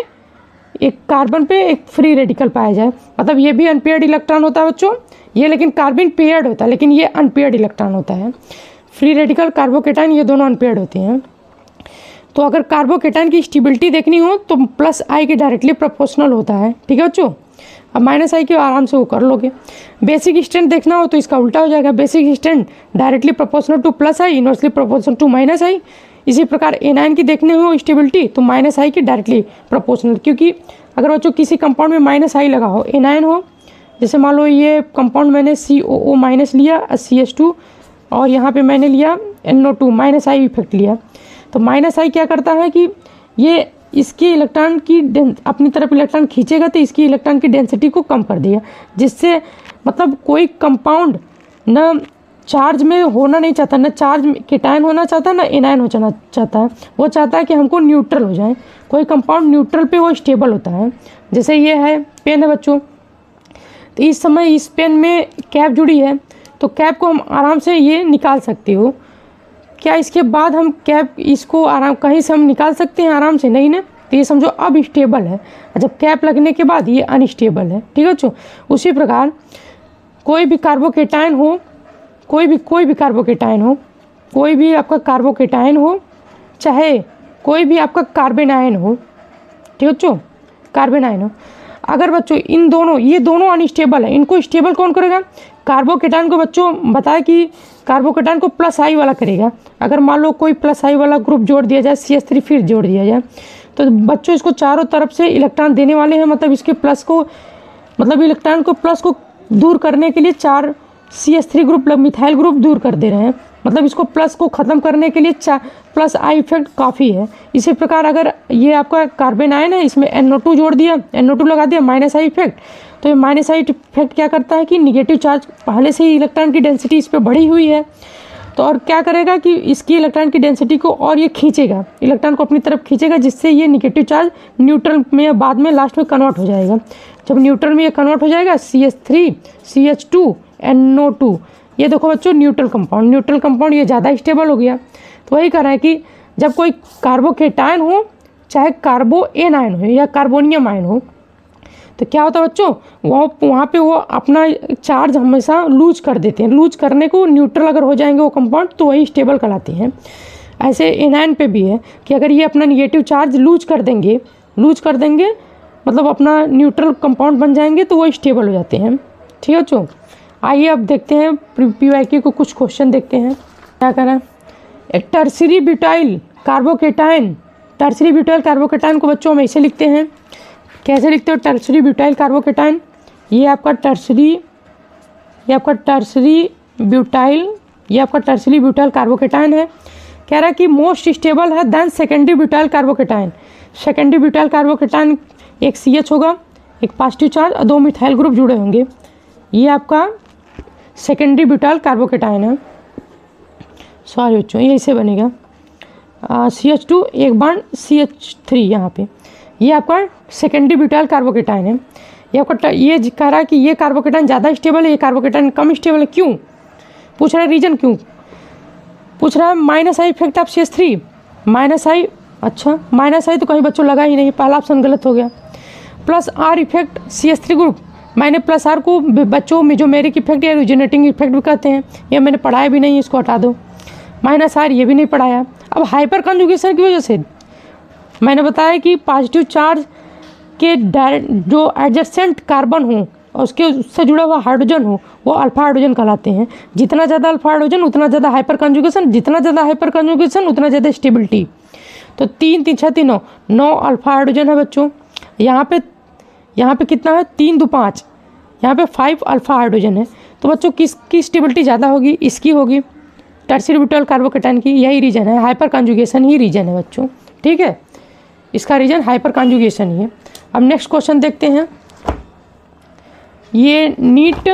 एक फ्री रेडिकल पाया जाए, मतलब ये भी अनपेयर्ड इलेक्ट्रॉन होता है बच्चों। ये लेकिन कार्बिन पेयर्ड होता है, लेकिन ये अनपेयर्ड इलेक्ट्रॉन होता है। फ्री रेडिकल, कार्बोकेटाइन, ये दोनों अनपेयर्ड होते हैं। तो अगर कार्बोकेटाइन की स्टेबिलिटी देखनी हो तो प्लस आई के डायरेक्टली प्रोपोर्शनल होता है, ठीक है बच्चों। अब माइनस आई के आराम से वो कर लोगे। बेसिक स्ट्रेंथ देखना हो तो इसका उल्टा हो जाएगा, basic strength directly proportional to plus I, inversely proportional to minus I. इसी प्रकार एनायन की देखने हो स्टेबिलिटी तो माइनस आई की डायरेक्टली प्रोपोर्शनल, क्योंकि अगर बच्चों किसी कंपाउंड में माइनस आई लगा हो, एनायन हो, जैसे मान लो ये कंपाउंड मैंने COO माइनस लिया CH2 और यहाँ पे मैंने लिया NO2 माइनस आई इफेक्ट लिया, तो माइनस आई क्या करता है कि ये इसकी इलेक्ट्रॉन की अपनी तरफ इलेक्ट्रॉन खींचेगा तो इसकी इलेक्ट्रॉन की डेंसिटी को कम कर दिया, जिससे मतलब कोई कंपाउंड न चार्ज में होना नहीं चाहता, न चार्ज केटायन होना चाहता, ना एनायन होना चाहता है। वो चाहता है कि हमको न्यूट्रल हो जाए। कोई कंपाउंड न्यूट्रल पे वो स्टेबल होता है। जैसे ये है पेन है बच्चों, तो इस समय इस पेन में कैप जुड़ी है, तो कैप को हम आराम से ये निकाल सकते हो। क्या इसके बाद हम कैप इसको आराम कहीं से हम निकाल सकते हैं आराम से? नहीं ना। तो ये समझो अब स्टेबल है, जब कैप लगने के बाद ये अनस्टेबल है। ठीक है बच्चों। उसी प्रकार कोई भी कार्बोकेटायन हो, कोई भी कार्बोकेटायन हो, कोई भी आपका कार्बोकेटायन हो, चाहे कोई भी आपका कार्बन आयन हो, ठीक है बच्चों, कार्बन आयन हो, अगर बच्चों इन दोनों, ये दोनों अनस्टेबल है, इनको स्टेबल कौन करेगा? कार्बोकेटायन को बच्चों बताया कि कार्बोकेटायन को प्लस आई वाला करेगा। अगर मान लो कोई प्लस आई वाला ग्रुप जोड़ दिया जाए, CH3 फिर जोड़ दिया जाए, तो बच्चों इसको चारों तरफ से इलेक्ट्रॉन देने वाले हैं, मतलब इसके प्लस को, मतलब इलेक्ट्रॉन को प्लस को दूर करने के लिए 4 CH3 ग्रुप मिथाइल ग्रुप दूर कर दे रहे हैं। मतलब इसको प्लस को ख़त्म करने के लिए प्लस आई इफेक्ट काफ़ी है। इसी प्रकार अगर ये आपका कार्बन आयन है, इसमें NO2 जोड़ दिया, NO2 लगा दिया, माइनस आई इफेक्ट, तो ये माइनस आई इफेक्ट क्या करता है कि निगेटिव चार्ज, पहले से ही इलेक्ट्रॉन की डेंसिटी इस पर बढ़ी हुई है, तो और क्या करेगा कि इसकी इलेक्ट्रॉन की डेंसिटी को और ये खींचेगा, इलेक्ट्रॉन को अपनी तरफ खींचेगा, जिससे ये निगेटिव चार्ज न्यूट्रल में बाद में लास्ट में कन्वर्ट हो जाएगा। जब न्यूट्रल में ये कन्वर्ट हो जाएगा, CH3 CH2 NO2, ये देखो बच्चों न्यूट्रल कंपाउंड ये ज़्यादा स्टेबल हो गया। तो वही कह रहा है कि जब कोई कार्बोकेटायन हो, चाहे कार्बो एन आयन हो या कार्बोनियम आयन हो, तो क्या होता है बच्चों, वहाँ पे वो अपना चार्ज हमेशा लूज कर देते हैं। लूज करने को न्यूट्रल अगर हो जाएंगे वो कंपाउंड, तो वही स्टेबल कहलाते हैं। ऐसे एनायन पे भी है कि अगर ये अपना निगेटिव चार्ज लूज कर देंगे मतलब अपना न्यूट्रल कंपाउंड बन जाएंगे, तो वो स्टेबल हो जाते हैं। ठीक है बच्चों। आइए अब देखते हैं PYQ को कुछ क्वेश्चन देखते हैं क्या करें। एक टर्सरी ब्यूटाइल कार्बोकेटायन को बच्चों हम ऐसे लिखते हैं। कैसे लिखते हो टर्सरी ब्यूटाइल कार्बोकेटायन? ये आपका टर्सरी ब्यूटाइल कार्बोकेटायन है। कह रहा है कि मोस्ट स्टेबल है then secondary butyl carbocation. Secondary butyl carbocation एक CH होगा, एक पॉजिटिव चार्ज और 2 मिथाइल ग्रुप जुड़े होंगे। ये आपका सेकेंडरी ब्यूटाइल कार्बोकेटायन है। सॉरी बच्चों, ये ऐसे बनेगा CH2 एक बार CH3 यहाँ पे। ये आपका सेकेंडरी ब्यूटाइल कार्बोकेटायन है। ये आपका ये कह रहा है कि ये कार्बोकेटायन ज़्यादा स्टेबल है, ये कार्बोकेटायन कम स्टेबल है। क्यों पूछ रहा है? रीजन क्यों पूछ रहा है? Minus I effect of CH3 minus I. अच्छा, माइनस आई तो कहीं बच्चों लगा ही नहीं, पहला ऑप्शन गलत हो गया। Plus R effect CH3 group, मैंने प्लस R को बच्चों मेजोमेरिक इफेक्ट या रिजोनेटिंग इफेक्ट भी कहते हैं, ये मैंने पढ़ाया भी नहीं, इसको हटा दो। माइनस R ये भी नहीं पढ़ाया। अब हाइपर कंजुगेशन की वजह से मैंने बताया कि पॉजिटिव चार्ज के जो एडजेसेंट कार्बन हो और उससे जुड़ा हुआ हाइड्रोजन हो, वो अल्फा हाइड्रोजन कहलाते हैं। जितना ज़्यादा अल्फा हाइड्रोजन उतना ज़्यादा हाइपर कंजुगेशन, जितना ज़्यादा हाइपर कंजुगेशन उतना ज़्यादा स्टेबिलिटी। तो 3 3 6 3 9 अल्फा हाइड्रोजन है बच्चों। यहाँ पे कितना है? 3 2 5, यहाँ पे 5 अल्फा हाइड्रोजन है। तो बच्चों किसकी स्टेबिलिटी ज़्यादा होगी? इसकी होगी, टर्सरी ब्यूटाइल कार्बोकेटायन की। यही रीजन है, हाइपर कंजुगेशन ही रीजन है बच्चों। ठीक है, इसका रीजन हाइपर कंजुगेशन ही है। अब नेक्स्ट क्वेश्चन देखते हैं। ये नीट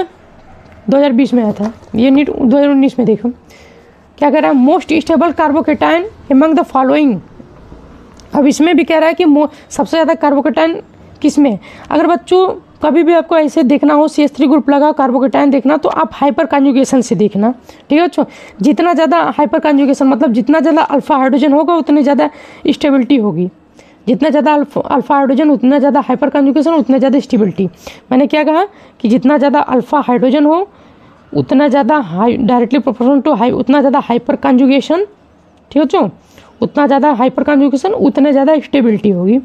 2020 में आया था, ये नीट 2019 में देखो क्या कह रहा है। Most stable carbocation among the following. अब इसमें भी कह रहा है कि सबसे ज़्यादा कार्बोकेटायन किस में। अगर बच्चों कभी भी आपको ऐसे देखना हो, CH3 ग्रुप लगा कार्बोकेटायन देखना, तो आप हाइपर कंजुगेशन से देखना। ठीक है बच्चों। जितना ज़्यादा हाइपर कंजुगेशन मतलब जितना ज़्यादा अल्फा हाइड्रोजन होगा उतनी ज़्यादा स्टेबिलिटी होगी। जितना ज़्यादा अल्फा हाइड्रोजन उतना ज़्यादा हाइपर कंजुगेशन, उतना ज़्यादा स्टेबिलिटी। मैंने क्या कहा कि जितना ज़्यादा अल्फा हाइड्रोजन हो उतना ज़्यादा डायरेक्टली प्रोपोर्शनल टू उतना ज़्यादा हाइपर कंजुगेशन। ठीक है बच्चों, उतना ज़्यादा हाइपर कंजुगेशन उतने ज़्यादा स्टेबिलिटी होगी।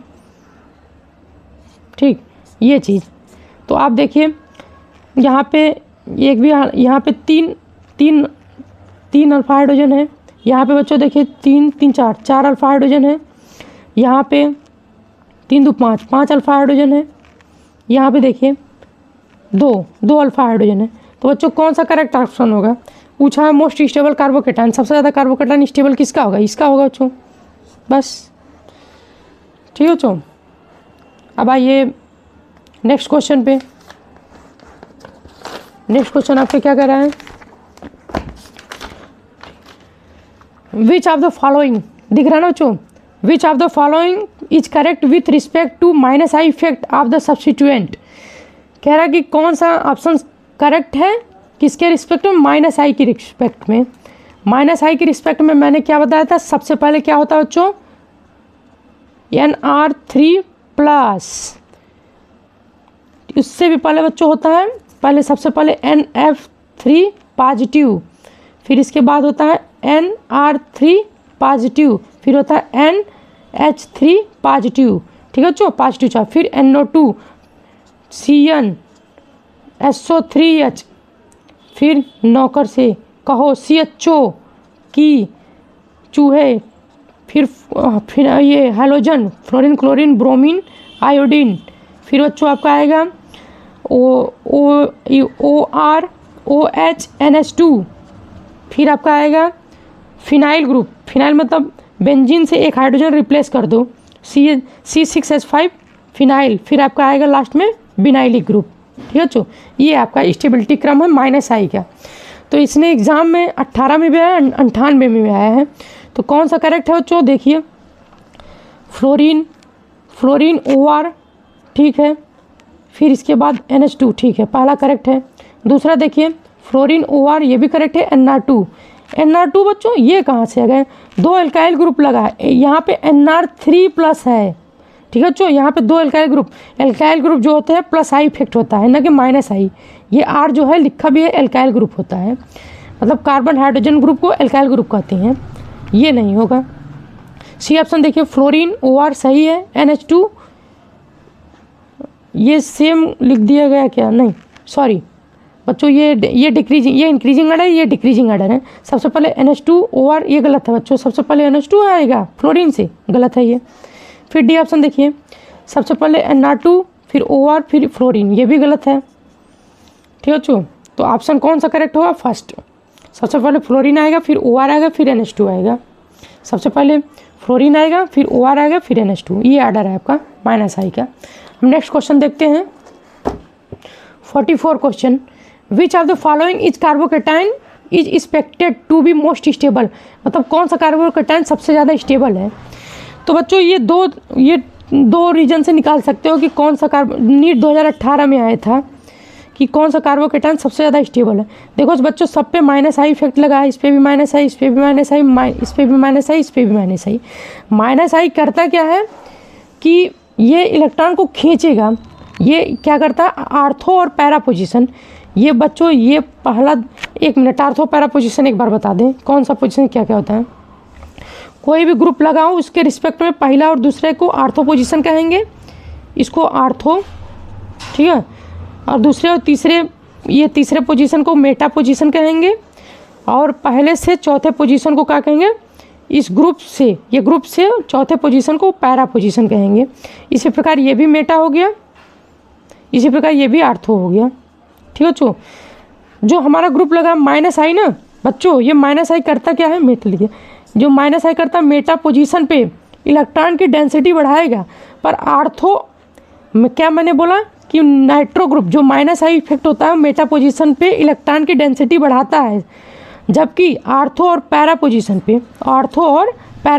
ठीक, ये चीज़। तो आप देखिए यहाँ पे एक भी, यहाँ पे तीन अल्फा हाइड्रोजन है। यहाँ पे बच्चों देखिए 3 3 4 अल्फा हाइड्रोजन है। यहाँ पे 3 2 5 अल्फा हाइड्रोजन है। यहाँ पे देखिए 2 अल्फा हाइड्रोजन है। तो बच्चों कौन सा करेक्ट ऑप्शन होगा? पूछा है मोस्ट स्टेबल कार्बोकेटायन, सबसे ज़्यादा कार्बोकेटायन स्टेबल किसका होगा? इसका होगा बच्चों। बस। ठीक है बच्चों, अब आइए नेक्स्ट क्वेश्चन पे। नेक्स्ट क्वेश्चन आपके क्या कह रहा है, विच ऑफ द फॉलोइंग, दिख रहा है ना बच्चों, which of the following is correct with respect to minus I effect of the substituent. कह रहा है कि कौन सा ऑप्शन करेक्ट है किसके रिस्पेक्ट में, माइनस आई की रिस्पेक्ट में। माइनस आई की रिस्पेक्ट में मैंने क्या बताया था, सबसे पहले क्या होता है बच्चों, NR3 प्लस, उससे भी पहले बच्चों होता है, पहले सबसे पहले NF3 पॉजिटिव, फिर इसके बाद होता है NR3 पॉजिटिव, फिर होता है NH3 पॉजिटिव। ठीक है बच्चों, पॉजिटिव चार्ज, फिर NO2 CN SO3H, फिर नौकर से कहो CHO की चूहे, फिर ये halogen fluorine chlorine bromine iodine, फिर बच्चों आपका आएगा OR OH NH2, फिर आपका आएगा फिनाइल ग्रुप, फिनाइल मतलब बेंजीन से एक हाइड्रोजन रिप्लेस कर दो, C6H5 फिनाइल, फिर आपका आएगा लास्ट में बिनाइलिक ग्रुप। ठीक है बच्चों, ये आपका स्टेबिलिटी क्रम है माइनस आई का। तो इसने एग्जाम में 18 में भी आया, 98 में भी आया है। तो कौन सा करेक्ट है बच्चों, देखिए फ्लोरीन OR, ठीक है, फिर इसके बाद NH2, ठीक है, पहला करेक्ट है। दूसरा देखिए फ्लोरीन OR, ये भी करेक्ट है। NR2 बच्चों ये कहाँ से आ गए, दो एल्काइल ग्रुप लगा है, यहाँ पे NR3 प्लस है। ठीक है बच्चों, यहाँ पे दो एल्काइल ग्रुप जो होते हैं प्लस आई इफेक्ट होता है, ना कि माइनस आई। ये R जो है लिखा भी है एल्काइल ग्रुप होता है, मतलब कार्बन हाइड्रोजन ग्रुप को एल्काइल ग्रुप कहते हैं, ये नहीं होगा। सी ऑप्शन देखिए फ्लोरीन OR सही है। NH2 ये सेम लिख दिया गया क्या, नहीं सॉरी बच्चों, ये डिक्रीजिंग, ये इंक्रीजिंग ऑर्डर, ये डिक्रीजिंग ऑर्डर है। सबसे पहले NH2 OR, ये गलत है बच्चों, सबसे पहले NH2 आएगा फ्लोरीन से, गलत है ये। फिर डी ऑप्शन देखिए, सबसे पहले NR2 फिर OR फिर फ्लोरीन, ये भी गलत है। ठीक है बच्चों, तो ऑप्शन कौन सा करेक्ट होगा, फर्स्ट, सबसे पहले फ्लोरीन आएगा, फिर OR आएगा, फिर NH2 आएगा। सबसे पहले फ्लोरीन आएगा, फिर OR आएगा, फिर NH2, ये ऑर्डर है आपका माइनस आई का। हम नेक्स्ट क्वेश्चन देखते हैं, 44 question, which of the following is carbocation is expected to be most stable, मतलब कौन सा कार्बोकेटाइन सबसे ज़्यादा स्टेबल है। तो बच्चों ये दो रीजन से निकाल सकते हो कि कौन सा नीट 2018 में आया था कि कौन सा कार्बोकेटाइन सबसे ज़्यादा स्टेबल है। देखो बच्चों, सब पे माइनस आई इफेक्ट लगा है, इस पर भी माइनस आई, इस पर भी माइनस आई, इस पर भी माइनस आई, इस पर भी माइनस आई। माइनस आई करता क्या है कि ये इलेक्ट्रॉन को खींचेगा, ये क्या करता है, आर्थो और पैरा पोजीशन। ये बच्चों ये पहला, एक मिनट, आर्थो पैरा पोजीशन एक बार बता दें, कौन सा पोजीशन क्या क्या होता है। कोई भी ग्रुप लगाओ उसके रिस्पेक्ट में पहला और दूसरे को आर्थो पोजीशन कहेंगे, इसको आर्थो, ठीक है, और दूसरे और तीसरे, ये तीसरे पोजीशन को मेटा पोजीशन कहेंगे, और पहले से चौथे पोजीशन को क्या कहेंगे, इस ग्रुप से, ये ग्रुप से चौथे पोजीशन को पैरा पोजीशन कहेंगे। इसी प्रकार ये भी मेटा हो गया, इसी प्रकार ये भी आर्थो हो गया। ठीक है बच्चों, जो हमारा ग्रुप लगा माइनस आई ना बच्चों, ये माइनस आई करता क्या है, मेट लिखिए, जो माइनस आई करता मेटा पोजीशन पे इलेक्ट्रॉन की डेंसिटी बढ़ाएगा, पर आर्थो में क्या मैंने बोला कि नाइट्रो ग्रुप जो माइनस आई इफेक्ट होता है मेटा पोजीशन पे इलेक्ट्रॉन की डेंसिटी बढ़ाता है, जबकि आर्थो और पैरा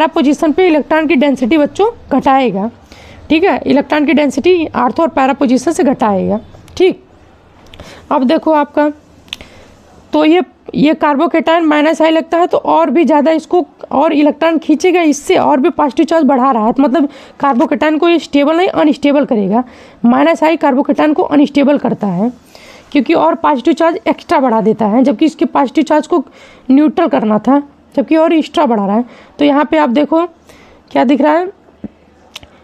पोजीशन पे इलेक्ट्रॉन की डेंसिटी बच्चों घटाएगा। ठीक है, इलेक्ट्रॉन की डेंसिटी आर्थो और पैरा पोजीशन से घटाएगा। ठीक, अब देखो आपका, तो ये कार्बोकेटाइन माइनस आई लगता है तो और भी ज़्यादा इसको और इलेक्ट्रॉन खींचेगा, इससे और भी पॉजिटिव चार्ज बढ़ा रहा है, तो मतलब कार्बोकेटाइन को ये स्टेबल नहीं अनस्टेबल करेगा। माइनस आई कार्बोकेटाइन को अनस्टेबल करता है क्योंकि और पॉजिटिव चार्ज एक्स्ट्रा बढ़ा देता है, जबकि इसके पॉजिटिव चार्ज को न्यूट्रल करना था, जबकि और एक्स्ट्रा बढ़ा रहा है। तो यहाँ पे आप देखो क्या दिख रहा है,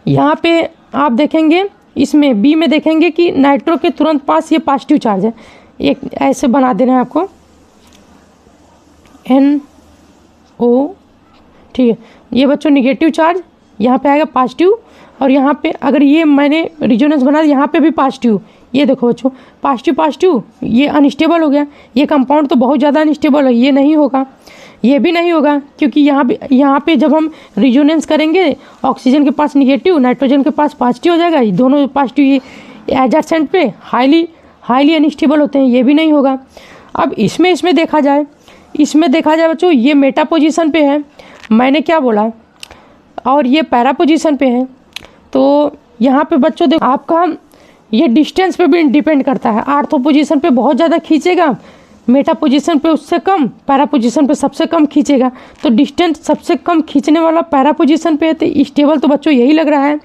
यहाँ पे आप देखेंगे, इसमें बी में देखेंगे कि नाइट्रो के तुरंत पास ये पॉजिटिव चार्ज है, एक ऐसे बना देना है आपको NO। ठीक है, ये बच्चों निगेटिव चार्ज, यहाँ पे आएगा पॉजिटिव, और यहाँ पे अगर ये मैंने रिजोनेंस बना दिया, यहाँ पे भी पॉजिटिव, ये देखो बच्चों पॉजिटिव, ये अनस्टेबल हो गया। ये कंपाउंड तो बहुत ज़्यादा अनस्टेबल है, ये नहीं होगा, ये भी नहीं होगा, क्योंकि यहाँ पे जब हम रिजोनेंस करेंगे ऑक्सीजन के पास निगेटिव, नाइट्रोजन के पास पॉजिटिव हो जाएगा, ये दोनों पॉजिटिव एडजेसेंट पे हाईली अनस्टेबल होते हैं, ये भी नहीं होगा। अब इसमें देखा जाए बच्चों, ये मेटा पोजीशन पे है, मैंने क्या बोला, और ये पैरा पोजीशन पे है। तो यहाँ पे बच्चों देखो आपका ये डिस्टेंस पे भी डिपेंड करता है। आर्थो पोजीशन पे बहुत ज़्यादा खींचेगा, मेटा पोजीशन पे उससे कम, पैरा पोजीशन पे सबसे कम खींचेगा। तो डिस्टेंस सबसे कम खींचने वाला पैरा पोजीशन पे है, तो स्टेबल तो बच्चों यही लग रहा है।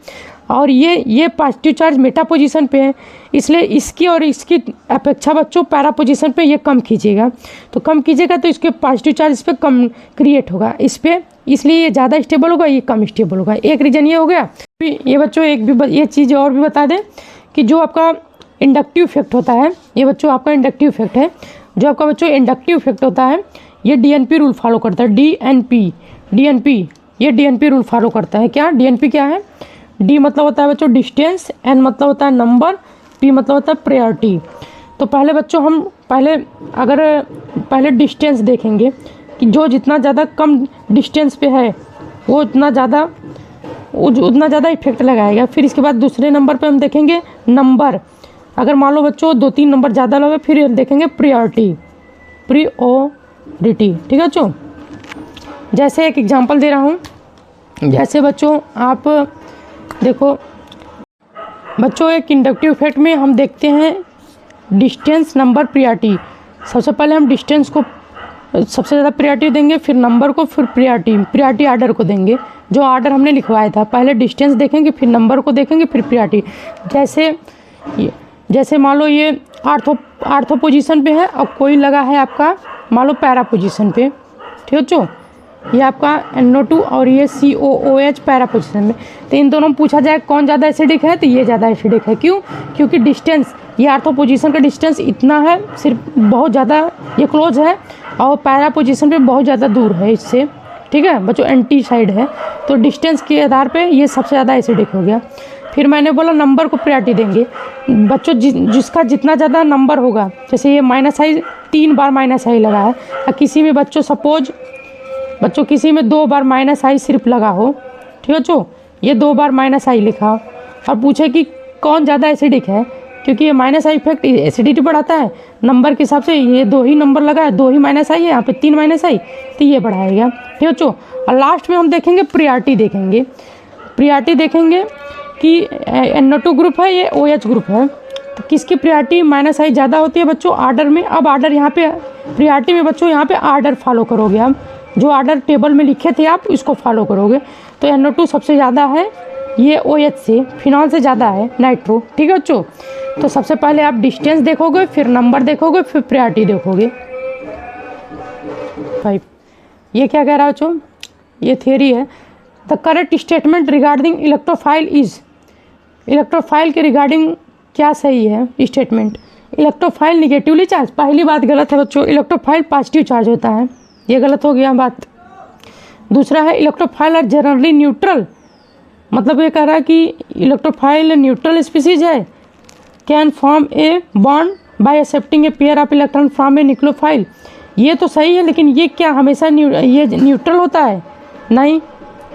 और ये पॉजिटिव चार्ज मेटा पोजीशन पे है, इसलिए इसकी और इसकी अपेक्षा बच्चों पैरा पोजीशन पे ये कम खींचेगा। तो कम खींचेगा तो इसके पॉजिटिव चार्ज इस पर कम क्रिएट होगा इस पर, इसलिए ये ज़्यादा स्टेबल होगा, ये कम स्टेबल होगा। एक रीज़न ये हो गया। ये बच्चों एक भी ये चीज़ और भी बता दें कि जो आपका इंडक्टिव इफेक्ट होता है, ये बच्चों आपका इंडक्टिव इफेक्ट है, जो आपका बच्चों इंडक्टिव इफेक्ट होता है, ये डीएनपी रूल फॉलो करता है। डीएनपी ये डीएनपी रूल फॉलो करता है। क्या डीएनपी क्या है? डी मतलब होता है बच्चों डिस्टेंस, एन मतलब होता है नंबर, पी मतलब होता है प्रायोरिटी। तो पहले बच्चों हम पहले डिस्टेंस देखेंगे कि जो जितना ज़्यादा कम डिस्टेंस पे है वो उतना ज़्यादा इफेक्ट लगाएगा। फिर इसके बाद दूसरे नंबर पे हम देखेंगे नंबर, अगर मान लो बच्चों 2-3 नंबर ज़्यादा लगे, फिर देखेंगे प्रायोरिटी। ठीक है बच्चों, जैसे एक एग्जांपल दे रहा हूँ। जैसे बच्चों आप देखो बच्चों, एक इंडक्टिव इफेक्ट में हम देखते हैं डिस्टेंस, नंबर, प्रायोरिटी। सबसे पहले हम डिस्टेंस को सबसे ज़्यादा प्रायोरिटी देंगे, फिर नंबर को, फिर प्रायोरिटी आर्डर को देंगे, जो आर्डर हमने लिखवाया था। पहले डिस्टेंस देखेंगे, फिर नंबर को देखेंगे, फिर प्रायोरिटी। जैसे मान लो ये आर्थो पोजीशन पे है और कोई लगा है आपका मान लो पैरा पोजीशन पे। ठीक है बच्चों, ये आपका NO2 और ये COOH पैरा पोजीशन में। तो इन दोनों में पूछा जाए कौन ज़्यादा एसिडिक है, तो ये ज़्यादा एसिडिक है। क्यों? क्योंकि डिस्टेंस, ये आर्थो पोजीशन का डिस्टेंस इतना है, सिर्फ बहुत ज़्यादा ये क्लोज है, और पैरा पोजीशन पे बहुत ज़्यादा दूर है इससे। ठीक है बच्चों, एंटी साइड है, तो डिस्टेंस के आधार पे ये सबसे ज़्यादा एसिडिक हो गया। फिर मैंने बोला नंबर को प्रायोरिटी देंगे बच्चों, जिसका जितना ज़्यादा नंबर होगा। जैसे ये -i 3 बार -i लगा है, और किसी में बच्चों सपोज किसी में 2 बार -i सिर्फ लगा हो। ठीक है बच्चों, ये 2 बार -i लिखा और पूछे कि कौन ज़्यादा एसिडिक है, क्योंकि ये -i इफेक्ट एसिडिटी बढ़ाता है। नंबर के हिसाब से ये 2 ही नंबर लगा है, 2 ही -i है, यहाँ पे 3 -i, तो ये बढ़ाएगा। ठीक है बच्चों, और लास्ट में हम देखेंगे प्रायोरिटी देखेंगे कि NO2 ग्रुप है, ये OH ग्रुप है, तो किसकी प्रायोरिटी -i ज़्यादा होती है बच्चों आर्डर में। अब आर्डर यहाँ पे प्रायोरिटी में बच्चों यहाँ पे आर्डर फॉलो करोगे आप, जो आर्डर टेबल में लिखे थे आप इसको फॉलो करोगे। तो NO2 सबसे ज़्यादा है, ये OH से, फिनॉल से ज़्यादा है नाइट्रो। ठीक है बच्चों, तो सबसे पहले आप डिस्टेंस देखोगे, फिर नंबर देखोगे, फिर प्रायोरिटी देखोगे। 5 ये क्या कह रहा है बच्चों, ये थियरी है। The correct statement regarding electrophile is, electrophile के रिगार्डिंग क्या सही है स्टेटमेंट? इलेक्ट्रोफाइल निगेटिवली चार्ज, पहली बात गलत है बच्चों, इलेक्ट्रोफाइल पॉजिटिव चार्ज होता है, ये गलत हो गया बात। दूसरा है इलेक्ट्रोफाइल आर जनरली न्यूट्रल, मतलब ये कह रहा है कि इलेक्ट्रोफाइल न्यूट्रल स्पीसीज है, can form a bond by accepting a pair of electron from a nucleophile. ये तो सही है, लेकिन ये क्या हमेशा ये न्यूट्रल होता है? नहीं,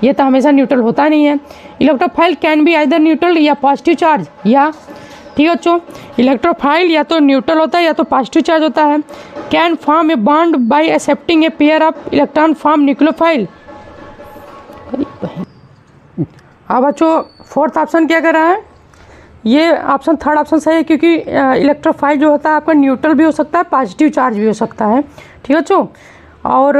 ये तो हमेशा न्यूट्रल होता नहीं है। Electrophile can be either neutral या पॉजिटिव चार्ज, या ठीक है बच्चों, इलेक्ट्रोफाइल या तो न्यूट्रल होता है या तो पॉजिटिव चार्ज होता है। Can form a bond by accepting a pair of electron from nucleophile. अब बच्चों फोर्थ ऑप्शन क्या कर रहा है? ये ऑप्शन, थर्ड ऑप्शन सही है, क्योंकि इलेक्ट्रोफाइल जो होता है आपका न्यूट्रल भी हो सकता है, पॉजिटिव चार्ज भी हो सकता है। ठीक है बच्चों, और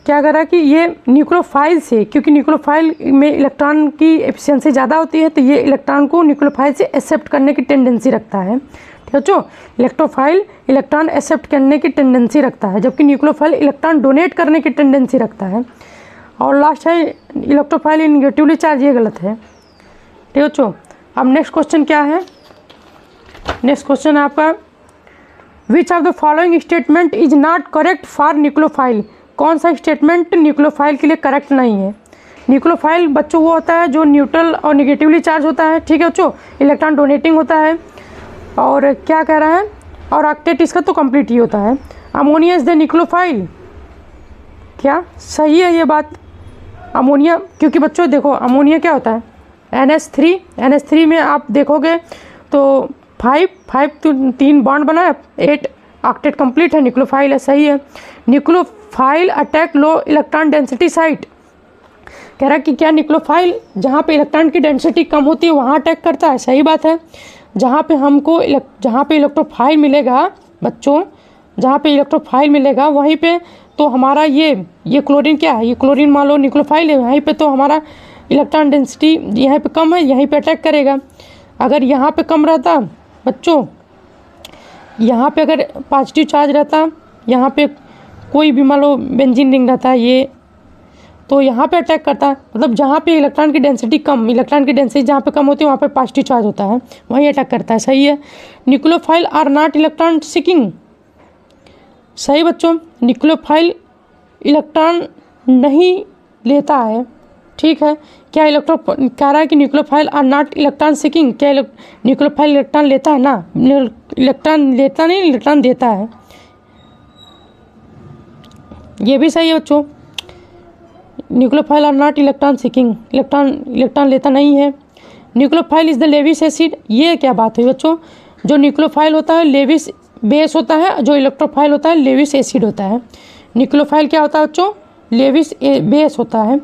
क्या कर रहा है कि ये न्यूक्लियोफाइल से, क्योंकि न्यूक्लियोफाइल में इलेक्ट्रॉन की एफिशिएंसी ज़्यादा होती है, तो ये इलेक्ट्रॉन को न्यूक्लियोफाइल से एक्सेप्ट करने की टेंडेंसी रखता है। ठीक है बच्चों, इलेक्ट्रोफाइल इलेक्ट्रॉन एक्सेप्ट करने की टेंडेंसी रखता है, जबकि न्यूक्लियोफाइल इलेक्ट्रॉन डोनेट करने की टेंडेंसी रखता है। और लास्ट है इलेक्ट्रोफाइल निगेटिवली चार्ज, ये गलत है। ठीक है बच्चों, अब नेक्स्ट क्वेश्चन क्या है? नेक्स्ट क्वेश्चन है आपका, विच of the following statement is not correct for nucleophile. कौन सा स्टेटमेंट न्यूक्लियोफाइल के लिए करेक्ट नहीं है? न्यूक्लियोफाइल बच्चों वो होता है जो न्यूट्रल और निगेटिवली चार्ज होता है। ठीक है बच्चों, इलेक्ट्रॉन डोनेटिंग होता है। और क्या कह रहा है, और ऑक्टेट इसका तो कंप्लीट ही होता है। अमोनिया इज द न्यूक्लियोफाइल, क्या सही है ये बात? अमोनिया, क्योंकि बच्चों देखो अमोनिया क्या होता है, NH3 में आप देखोगे तो 3 बॉन्ड बना है, 8 ऑक्टेट कंप्लीट है, न्यूक्लियोफाइल है, सही है। Nucleophile attack low electron density site, कह रहा है कि क्या न्यूक्लियोफाइल जहाँ पे इलेक्ट्रॉन की डेंसिटी कम होती है वहाँ अटैक करता है, सही बात है। जहाँ पे इलेक्ट्रोफाइल मिलेगा बच्चों, जहाँ पे इलेक्ट्रोफाइल मिलेगा वहीं पे तो हमारा ये क्लोरीन क्या है, ये क्लोरीन मान लो न्यूक्लियोफाइल है, वहीं पे तो हमारा इलेक्ट्रॉन डेंसिटी यहाँ पे कम है, यहीं पे अटैक करेगा। अगर यहाँ पे कम रहता बच्चों, यहाँ पे अगर पॉजिटिव चार्ज रहता, यहाँ पे कोई भी मान लो बेंजीन रिंग रहता है ये, तो यहाँ पे अटैक करता है। मतलब जहाँ पे इलेक्ट्रॉन की डेंसिटी जहाँ पे कम होती है वहाँ पे पॉजिटिव चार्ज होता है, वहीं अटैक करता है, सही है। Nucleophile are not electron seeking, सही बच्चों, न्यूक्लियोफाइल इलेक्ट्रॉन नहीं लेता है, ठीक है। क्या कह रहा है कि nucleophile are not electron seeking, क्या न्यूक्लियोफाइल इलेक्ट्रॉन लेता है ना, इलेक्ट्रॉन लेता नहीं, इलेक्ट्रॉन देता है, ये भी सही है बच्चों। Nucleophile are not electron seeking, electron लेता नहीं है। Nucleophile is the Lewis acid, ये क्या बात हुई बच्चों, जो न्यूक्लियोफाइल होता है लेविस बेस होता है, जो इलेक्ट्रोफाइल होता है लेविस एसिड होता है। न्यूक्लियोफाइल क्या होता है बच्चों, लेविस बेस होता है।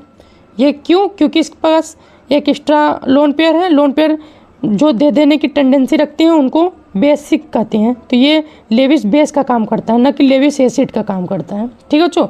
ये क्यों? क्योंकि इसके पास एक एक्स्ट्रा लोन पेयर है, लोन पेयर जो दे देने की टेंडेंसी रखते हैं उनको बेसिक कहते हैं, तो ये लेविस बेस का काम करता है, न कि लेविस एसिड का काम करता है, ठीक है बच्चों।